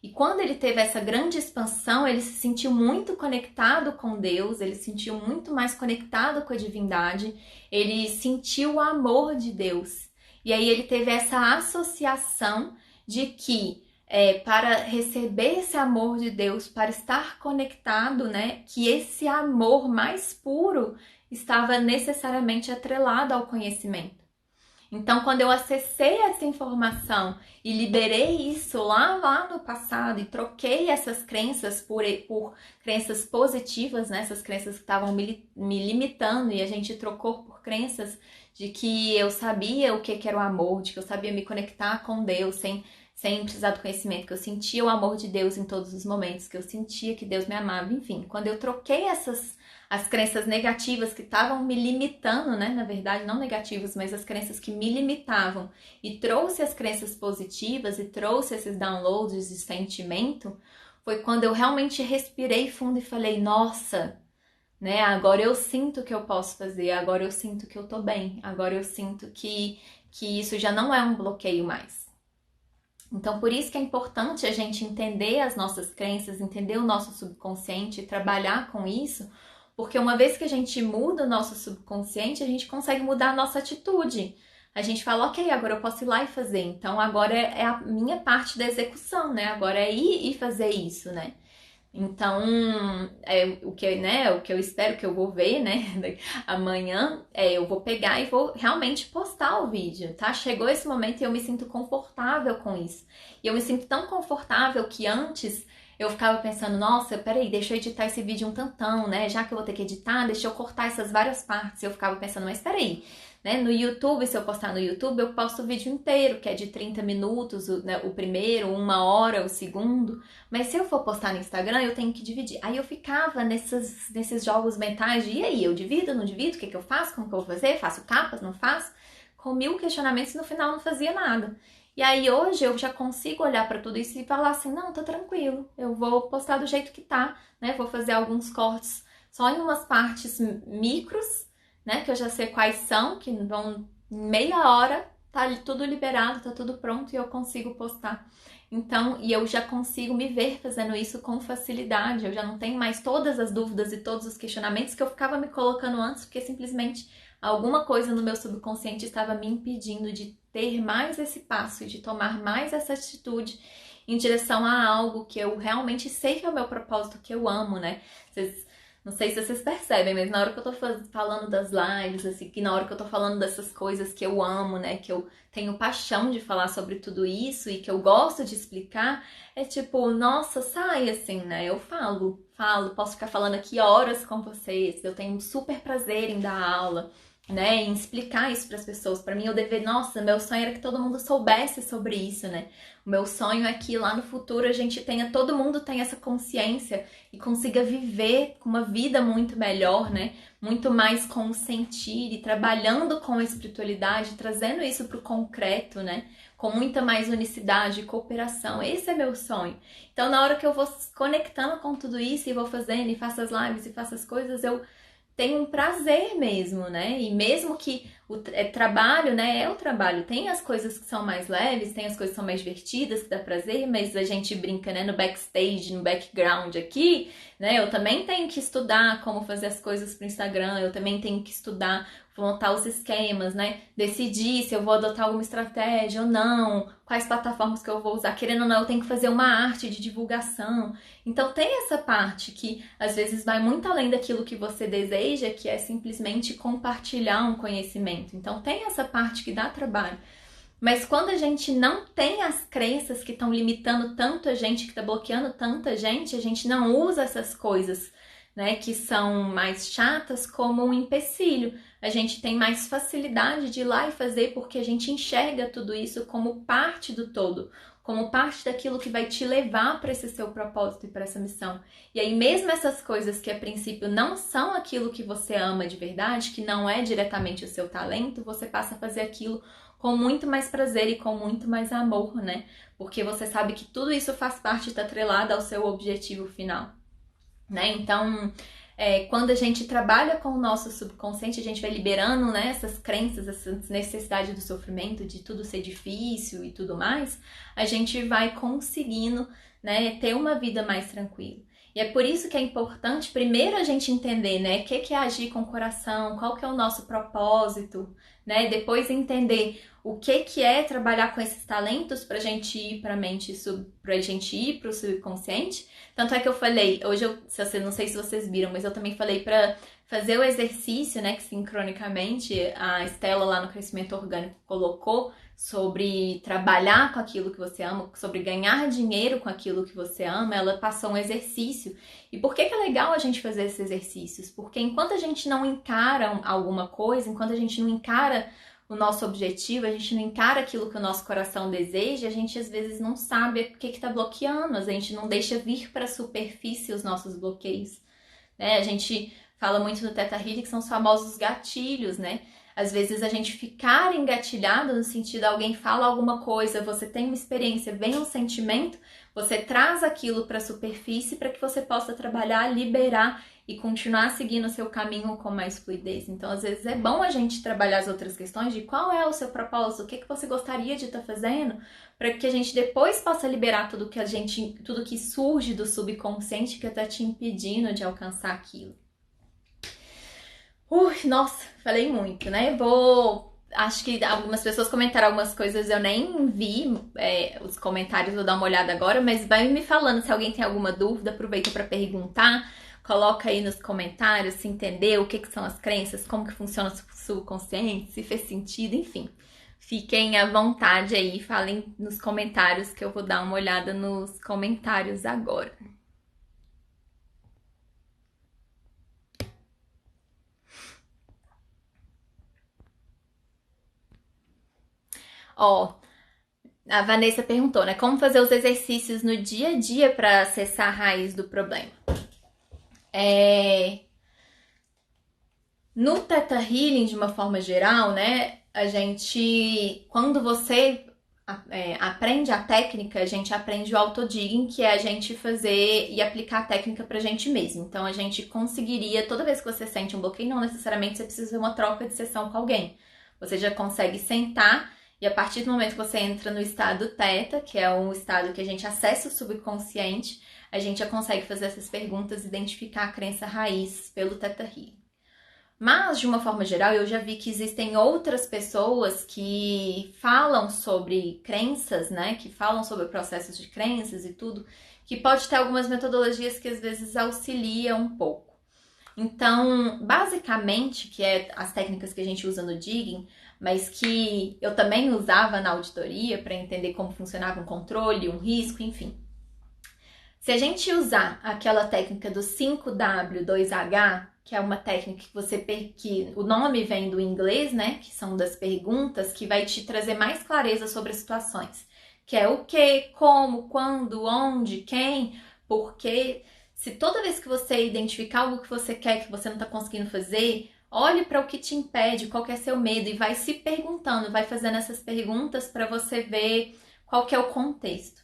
E quando ele teve essa grande expansão, ele se sentiu muito conectado com Deus, ele se sentiu muito mais conectado com a divindade, ele sentiu o amor de Deus. E aí ele teve essa associação de que para receber esse amor de Deus, para estar conectado, né, que esse amor mais puro estava necessariamente atrelado ao conhecimento. Então, quando eu acessei essa informação e liberei isso lá no passado e troquei essas crenças por crenças positivas, né? Essas crenças que estavam me limitando, e a gente trocou por crenças de que eu sabia o que era o amor, de que eu sabia me conectar com Deus sem precisar do conhecimento, que eu sentia o amor de Deus em todos os momentos, que eu sentia que Deus me amava, enfim. Quando eu troquei as crenças negativas que estavam me limitando, né? Na verdade, não negativas, mas as crenças que me limitavam, e trouxe as crenças positivas e trouxe esses downloads de sentimento, foi quando eu realmente respirei fundo e falei, nossa, né? Agora eu sinto que eu posso fazer, agora eu sinto que eu tô bem, agora eu sinto que isso já não é um bloqueio mais. Então, por isso que é importante a gente entender as nossas crenças, entender o nosso subconsciente e trabalhar com isso, porque uma vez que a gente muda o nosso subconsciente, a gente consegue mudar a nossa atitude. A gente fala, ok, agora eu posso ir lá e fazer. Então, agora é a minha parte da execução, né? Agora é ir e fazer isso, né? Então, o que eu espero que eu vou ver, né, amanhã, eu vou pegar e vou realmente postar o vídeo, tá? Chegou esse momento e eu me sinto confortável com isso. E eu me sinto tão confortável que antes eu ficava pensando, nossa, peraí, deixa eu editar esse vídeo um tantão, né? Já que eu vou ter que editar, deixa eu cortar essas várias partes. Eu ficava pensando, mas peraí, né? No YouTube, se eu postar no YouTube, eu posto o vídeo inteiro, que é de 30 minutos, o primeiro, 1 hora, o segundo. Mas se eu for postar no Instagram, eu tenho que dividir. Aí eu ficava nesses jogos mentais de, e aí, eu divido, não divido? O que eu faço? Como que eu vou fazer? Faço capas, não faço? Com 1000 questionamentos e no final não fazia nada. E aí hoje eu já consigo olhar para tudo isso e falar assim, não, tá tranquilo, eu vou postar do jeito que tá, né? Vou fazer alguns cortes só em umas partes micros, né? Que eu já sei quais são, que vão em meia hora, tá tudo liberado, tá tudo pronto e eu consigo postar. Então, e eu já consigo me ver fazendo isso com facilidade. Eu já não tenho mais todas as dúvidas e todos os questionamentos que eu ficava me colocando antes, porque simplesmente alguma coisa no meu subconsciente estava me impedindo de ter mais esse passo e de tomar mais essa atitude em direção a algo que eu realmente sei que é o meu propósito, que eu amo, né? Não sei se vocês percebem, mas na hora que eu tô falando das lives, assim, que na hora que eu tô falando dessas coisas que eu amo, né, que eu tenho paixão de falar sobre tudo isso e que eu gosto de explicar, é tipo, nossa, sai assim, né? Eu falo, posso ficar falando aqui horas com vocês, eu tenho um super prazer em dar aula, né, em explicar isso para as pessoas. Para mim, eu deveria, nossa, meu sonho era que todo mundo soubesse sobre isso, né? O meu sonho é que lá no futuro a gente tenha, todo mundo tenha essa consciência e consiga viver uma vida muito melhor, né? Muito mais com o sentir e trabalhando com a espiritualidade, trazendo isso para o concreto, né? Com muita mais unicidade e cooperação. Esse é meu sonho. Então, na hora que eu vou conectando com tudo isso e vou fazendo e faço as lives e faço as coisas, eu tenho um prazer mesmo, né? E mesmo que o trabalho, né? É o trabalho. Tem as coisas que são mais leves, tem as coisas que são mais divertidas, que dá prazer, mas a gente brinca, né? No backstage, no background aqui, né? Eu também tenho que estudar como fazer as coisas pro Instagram, eu também tenho que estudar, montar os esquemas, né? Decidir se eu vou adotar alguma estratégia ou não, quais plataformas que eu vou usar. Querendo ou não, eu tenho que fazer uma arte de divulgação. Então tem essa parte que às vezes vai muito além daquilo que você deseja, que é simplesmente compartilhar um conhecimento. Então tem essa parte que dá trabalho. Mas quando a gente não tem as crenças que estão limitando tanto a gente, que está bloqueando tanta gente, a gente não usa essas coisas, né, que são mais chatas como um empecilho. A gente tem mais facilidade de ir lá e fazer porque a gente enxerga tudo isso como parte do todo, como parte daquilo que vai te levar para esse seu propósito e para essa missão. E aí, mesmo essas coisas que a princípio não são aquilo que você ama de verdade, que não é diretamente o seu talento, você passa a fazer aquilo com muito mais prazer e com muito mais amor, né? Porque você sabe que tudo isso faz parte, está atrelado ao seu objetivo final, né? Então, quando a gente trabalha com o nosso subconsciente, a gente vai liberando, né, essas crenças, essa necessidade do sofrimento, de tudo ser difícil e tudo mais, a gente vai conseguindo, né, ter uma vida mais tranquila. E é por isso que é importante, primeiro, a gente entender, né, o que é agir com o coração, qual que é o nosso propósito, né, depois entender o que é trabalhar com esses talentos pra gente ir pra mente, pra gente ir pro subconsciente. Tanto é que eu falei, hoje não sei se vocês viram, mas eu também falei pra fazer o exercício, né, que sincronicamente a Estela lá no Crescimento Orgânico colocou, sobre trabalhar com aquilo que você ama, sobre ganhar dinheiro com aquilo que você ama. Ela passou um exercício. E por que é legal a gente fazer esses exercícios? Porque enquanto a gente não encara alguma coisa, enquanto a gente não encara o nosso objetivo, a gente não encara aquilo que o nosso coração deseja, a gente às vezes não sabe o que está bloqueando, a gente não deixa vir para a superfície os nossos bloqueios, né? A gente fala muito no Theta Healing que são os famosos gatilhos, né? Às vezes a gente ficar engatilhado no sentido, alguém fala alguma coisa, você tem uma experiência, vem um sentimento, você traz aquilo para a superfície para que você possa trabalhar, liberar e continuar seguindo o seu caminho com mais fluidez. Então, às vezes é bom a gente trabalhar as outras questões de qual é o seu propósito, o que você gostaria de estar fazendo, para que a gente depois possa liberar tudo que surge do subconsciente que está te impedindo de alcançar aquilo. Nossa, falei muito, né? Acho que algumas pessoas comentaram algumas coisas, eu nem vi os comentários, vou dar uma olhada agora, mas vai me falando se alguém tem alguma dúvida, aproveita para perguntar, coloca aí nos comentários se entendeu o que são as crenças, como que funciona o subconsciente, se fez sentido, enfim. Fiquem à vontade aí, falem nos comentários que eu vou dar uma olhada nos comentários agora. Ó, a Vanessa perguntou, né? Como fazer os exercícios no dia a dia para acessar a raiz do problema? No Theta Healing, de uma forma geral, né? A gente, quando você aprende a técnica, a gente aprende o autodigging, que é a gente fazer e aplicar a técnica pra gente mesmo. Então, a gente conseguiria, toda vez que você sente um bloqueio, não necessariamente você precisa fazer uma troca de sessão com alguém. Você já consegue sentar e a partir do momento que você entra no estado Theta, que é um estado que a gente acessa o subconsciente, a gente já consegue fazer essas perguntas, identificar a crença raiz pelo Theta Healing. Mas, de uma forma geral, eu já vi que existem outras pessoas que falam sobre crenças, né? Que falam sobre processos de crenças e tudo, que pode ter algumas metodologias que às vezes auxiliam um pouco. Então, basicamente, que é as técnicas que a gente usa no digging, mas que eu também usava na auditoria para entender como funcionava um controle, um risco, enfim. Se a gente usar aquela técnica do 5W2H, que é uma técnica que o nome vem do inglês, né? Que são das perguntas, que vai te trazer mais clareza sobre as situações. Que é o que, como, quando, onde, quem, por quê. Se toda vez que você identificar algo que você quer, que você não está conseguindo fazer, olhe para o que te impede, qual que é seu medo e vai se perguntando, vai fazendo essas perguntas para você ver qual que é o contexto.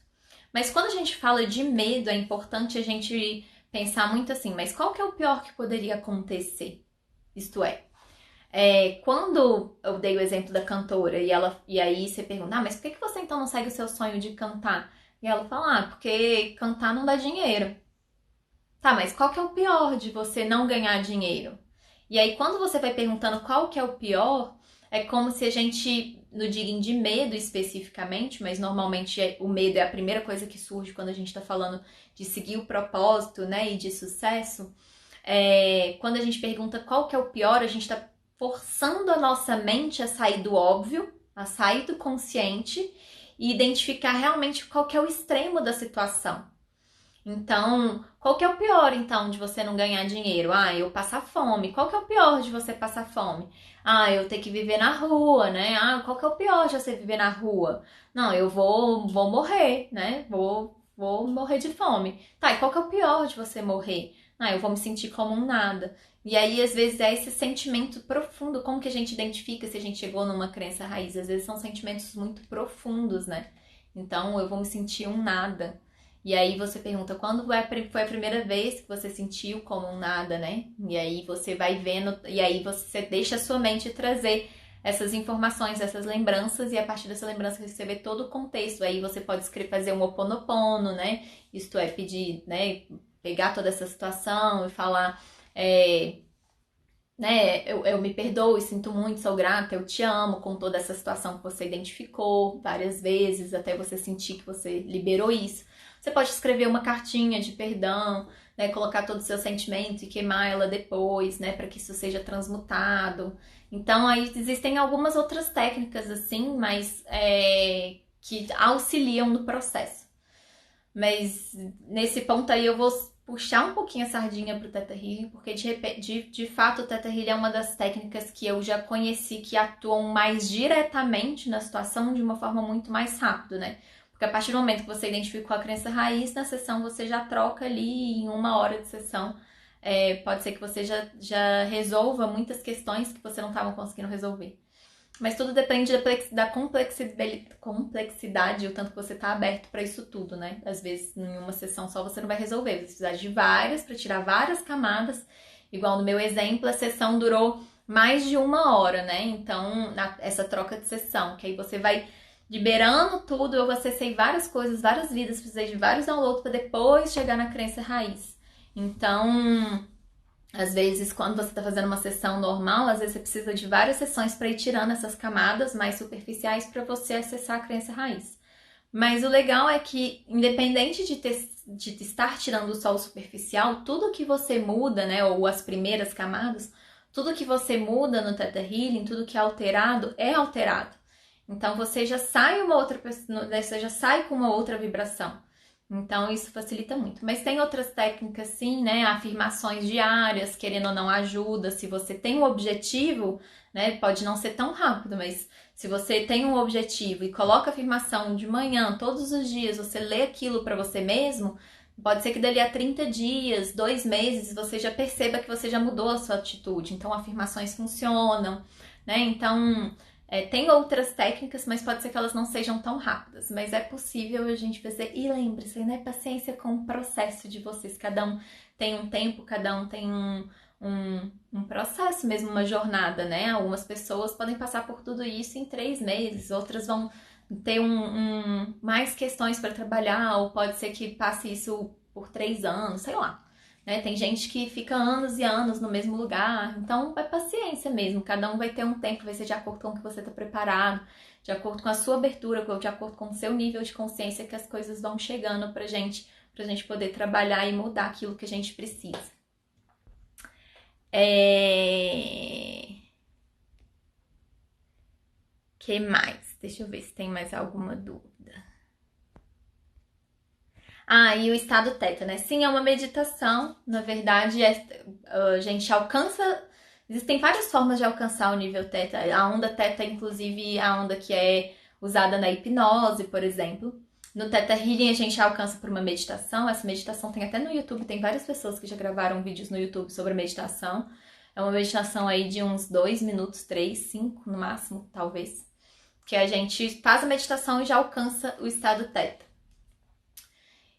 Mas quando a gente fala de medo, é importante a gente pensar muito assim, mas qual que é o pior que poderia acontecer? Isto quando eu dei o exemplo da cantora e aí você pergunta, mas por que você então não segue o seu sonho de cantar? E ela fala, porque cantar não dá dinheiro. Tá, mas qual que é o pior de você não ganhar dinheiro? E aí quando você vai perguntando qual que é o pior, é como se a gente, no digging de medo especificamente, mas normalmente o medo é a primeira coisa que surge quando a gente tá falando de seguir o propósito, né, e de sucesso. Quando a gente pergunta qual que é o pior, a gente tá forçando a nossa mente a sair do óbvio, a sair do consciente e identificar realmente qual que é o extremo da situação. Então, qual que é o pior, então, de você não ganhar dinheiro? Ah, eu passar fome. Qual que é o pior de você passar fome? Ah, eu ter que viver na rua, né? Ah, qual que é o pior de você viver na rua? Não, eu vou morrer, né? Vou morrer de fome. Tá, e qual que é o pior de você morrer? Ah, eu vou me sentir como um nada. E aí, às vezes, é esse sentimento profundo. Como que a gente identifica se a gente chegou numa crença raiz? Às vezes são sentimentos muito profundos, né? Então, eu vou me sentir um nada. E aí você pergunta quando foi a primeira vez que você sentiu como um nada, né? E aí você vai vendo, e aí você deixa a sua mente trazer essas informações, essas lembranças, e a partir dessa lembrança você vê todo o contexto. Aí você pode fazer um oponopono, né? Isto é, pedir, né? Pegar toda essa situação e falar, né? Eu me perdoo e sinto muito, sou grata, eu te amo, com toda essa situação que você identificou várias vezes, até você sentir que você liberou isso. Você pode escrever uma cartinha de perdão, né, colocar todo o seu sentimento e queimar ela depois, né, para que isso seja transmutado. Então, aí existem algumas outras técnicas, assim, mas que auxiliam no processo. Mas nesse ponto aí eu vou puxar um pouquinho a sardinha pro Theta Healing, porque de fato o Theta Healing é uma das técnicas que eu já conheci que atuam mais diretamente na situação de uma forma muito mais rápida, né? Porque a partir do momento que você identificou a crença raiz, na sessão você já troca ali em 1 hora de sessão. Pode ser que você já resolva muitas questões que você não estava conseguindo resolver. Mas tudo depende da complexidade, o tanto que você está aberto para isso tudo, né? Às vezes, em uma sessão só você não vai resolver, você precisa de várias para tirar várias camadas. Igual no meu exemplo, a sessão durou mais de 1 hora, né? Então, essa troca de sessão, que aí você vai liberando tudo, eu acessei várias coisas, várias vidas, precisei de vários downloads para depois chegar na crença raiz. Então, às vezes, quando você está fazendo uma sessão normal, às vezes você precisa de várias sessões para ir tirando essas camadas mais superficiais para você acessar a crença raiz. Mas o legal é que, independente de estar tirando só o superficial, tudo que você muda, né, ou as primeiras camadas, tudo que você muda no Theta Healing, tudo que é alterado. Então você já sai você já sai com uma outra vibração. Então isso facilita muito. Mas tem outras técnicas sim, né? Afirmações diárias, querendo ou não ajuda. Se você tem um objetivo, né? Pode não ser tão rápido, mas se você tem um objetivo e coloca a afirmação de manhã, todos os dias, você lê aquilo para você mesmo, pode ser que dali a 30 dias, 2 meses, você já perceba que você já mudou a sua atitude. Então afirmações funcionam, né? Então tem outras técnicas, mas pode ser que elas não sejam tão rápidas. Mas é possível a gente fazer. E lembre-se, né? Paciência com o processo de vocês. Cada um tem um tempo, cada um tem um processo mesmo, uma jornada, né? Algumas pessoas podem passar por tudo isso em 3 meses, outras vão ter mais questões para trabalhar, ou pode ser que passe isso por 3 anos, sei lá. Né? Tem gente que fica anos e anos no mesmo lugar, então é paciência mesmo, cada um vai ter um tempo, vai ser de acordo com o que você está preparado, de acordo com a sua abertura, de acordo com o seu nível de consciência que as coisas vão chegando pra gente poder trabalhar e mudar aquilo que a gente precisa. Que mais? Deixa eu ver se tem mais alguma dúvida. E o estado teta, né? Sim, é uma meditação. Na verdade, a gente alcança. Existem várias formas de alcançar o nível teta. A onda teta, inclusive, a onda que é usada na hipnose, por exemplo. No Theta Healing a gente alcança por uma meditação. Essa meditação tem até no YouTube, tem várias pessoas que já gravaram vídeos no YouTube sobre meditação. É uma meditação aí de uns 2 minutos, 3, 5 no máximo, talvez. Que a gente faz a meditação e já alcança o estado teta.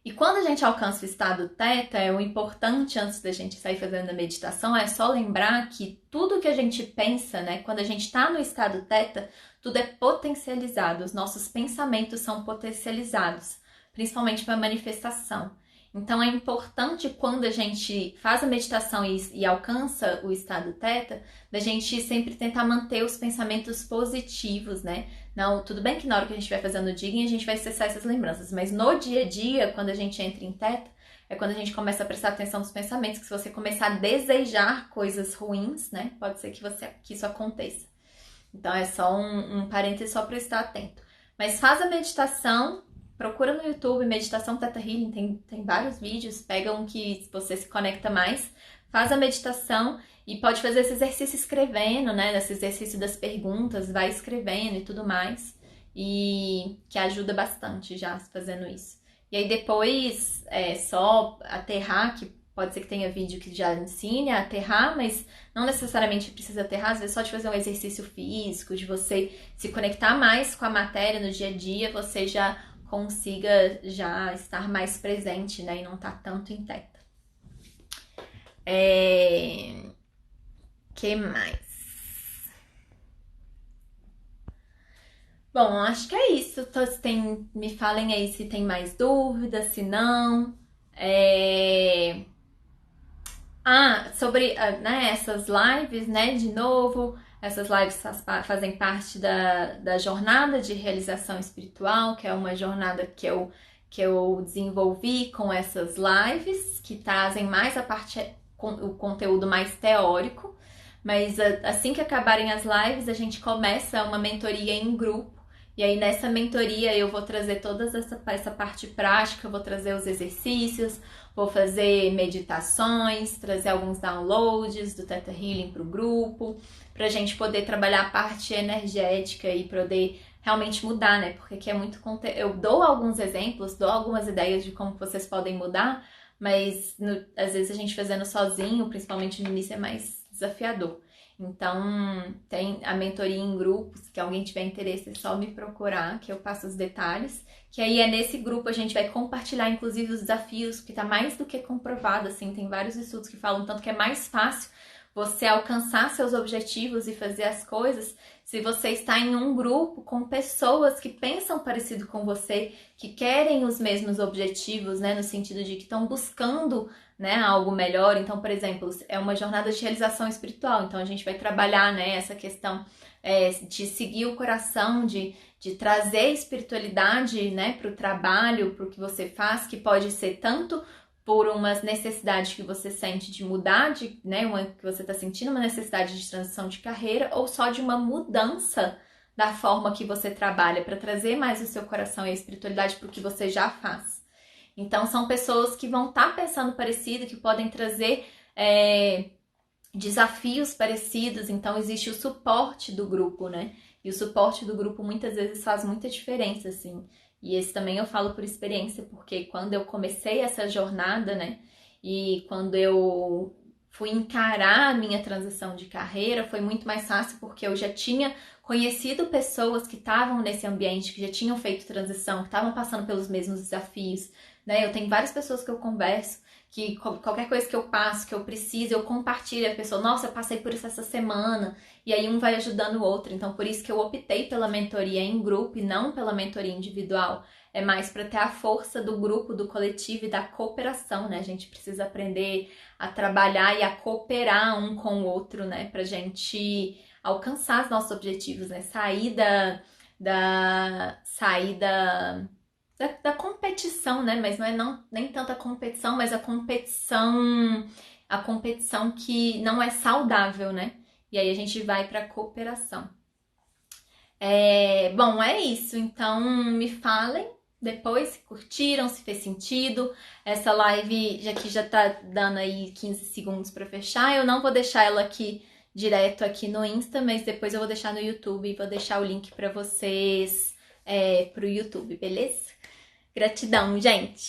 E quando a gente alcança o estado teta, o importante antes da gente sair fazendo a meditação é só lembrar que tudo que a gente pensa, né, quando a gente está no estado teta, tudo é potencializado, os nossos pensamentos são potencializados, principalmente para manifestação. Então é importante quando a gente faz a meditação e alcança o estado teta, da gente sempre tentar manter os pensamentos positivos, né? Não, tudo bem que na hora que a gente vai fazendo o digging a gente vai acessar essas lembranças, mas no dia a dia, quando a gente entra em teta, é quando a gente começa a prestar atenção nos pensamentos, que se você começar a desejar coisas ruins, né? Pode ser que isso aconteça. Então é só um parênteses só para estar atento. Mas faz a meditação, procura no YouTube, meditação Theta Healing, tem vários vídeos, pega um que você se conecta mais, faz a meditação e pode fazer esse exercício escrevendo, né? Esse exercício das perguntas, vai escrevendo e tudo mais. E que ajuda bastante já fazendo isso. E aí depois é só aterrar, que pode ser que tenha vídeo que já ensine a aterrar, mas não necessariamente precisa aterrar, às vezes só de fazer um exercício físico, de você se conectar mais com a matéria no dia a dia, você já consiga já estar mais presente, né? E não estar tanto em teta. Que mais? Bom, acho que é isso. Me falem aí se tem mais dúvidas, se não. Sobre né, essas lives, né? De novo, essas lives fazem parte da jornada de realização espiritual, que é uma jornada que eu desenvolvi com essas lives, que trazem mais o conteúdo mais teórico. Mas assim que acabarem as lives, a gente começa uma mentoria em grupo. E aí nessa mentoria eu vou trazer toda essa parte prática, eu vou trazer os exercícios, vou fazer meditações, trazer alguns downloads do Theta Healing para o grupo, para a gente poder trabalhar a parte energética e poder realmente mudar, né? Porque aqui é muito conteúdo. Eu dou alguns exemplos, dou algumas ideias de como vocês podem mudar, mas às vezes a gente fazendo sozinho, principalmente no início, é mais desafiador. Então, tem a mentoria em grupos, que alguém tiver interesse é só me procurar, que eu passo os detalhes. Que aí é nesse grupo a gente vai compartilhar, inclusive, os desafios, que tá mais do que comprovado, assim, tem vários estudos que falam tanto que é mais fácil você alcançar seus objetivos e fazer as coisas se você está em um grupo com pessoas que pensam parecido com você, que querem os mesmos objetivos, né, no sentido de que estão buscando, né, algo melhor. Então, por exemplo, é uma jornada de realização espiritual, então a gente vai trabalhar, né, essa questão de seguir o coração, de trazer espiritualidade, né, para o trabalho, para o que você faz, que pode ser tanto por umas necessidades que você sente de mudar, né, que você está sentindo uma necessidade de transição de carreira, ou só de uma mudança da forma que você trabalha, para trazer mais o seu coração e a espiritualidade para o que você já faz. Então, são pessoas que vão estar pensando parecido, que podem trazer desafios parecidos. Então, existe o suporte do grupo, né? E o suporte do grupo muitas vezes faz muita diferença, assim. E esse também eu falo por experiência, porque quando eu comecei essa jornada, né? E quando eu fui encarar a minha transição de carreira, foi muito mais fácil, porque eu já tinha conhecido pessoas que estavam nesse ambiente, que já tinham feito transição, que estavam passando pelos mesmos desafios, né? Eu tenho várias pessoas que eu converso, que qualquer coisa que eu passo, que eu preciso, eu compartilho, a pessoa, nossa, eu passei por isso essa semana, e aí um vai ajudando o outro. Então, por isso que eu optei pela mentoria em grupo e não pela mentoria individual. É mais para ter a força do grupo, do coletivo e da cooperação, né? A gente precisa aprender a trabalhar e a cooperar um com o outro, né? Pra gente alcançar os nossos objetivos, né? Sair da competição, né? Mas nem tanta competição, mas a competição que não é saudável, né? E aí a gente vai para cooperação. Bom, é isso. Então me falem depois se curtiram, se fez sentido. Essa live já tá dando aí 15 segundos para fechar. Eu não vou deixar ela aqui direto aqui no Insta, mas depois eu vou deixar no YouTube e vou deixar o link para vocês pro YouTube, beleza? Gratidão, gente!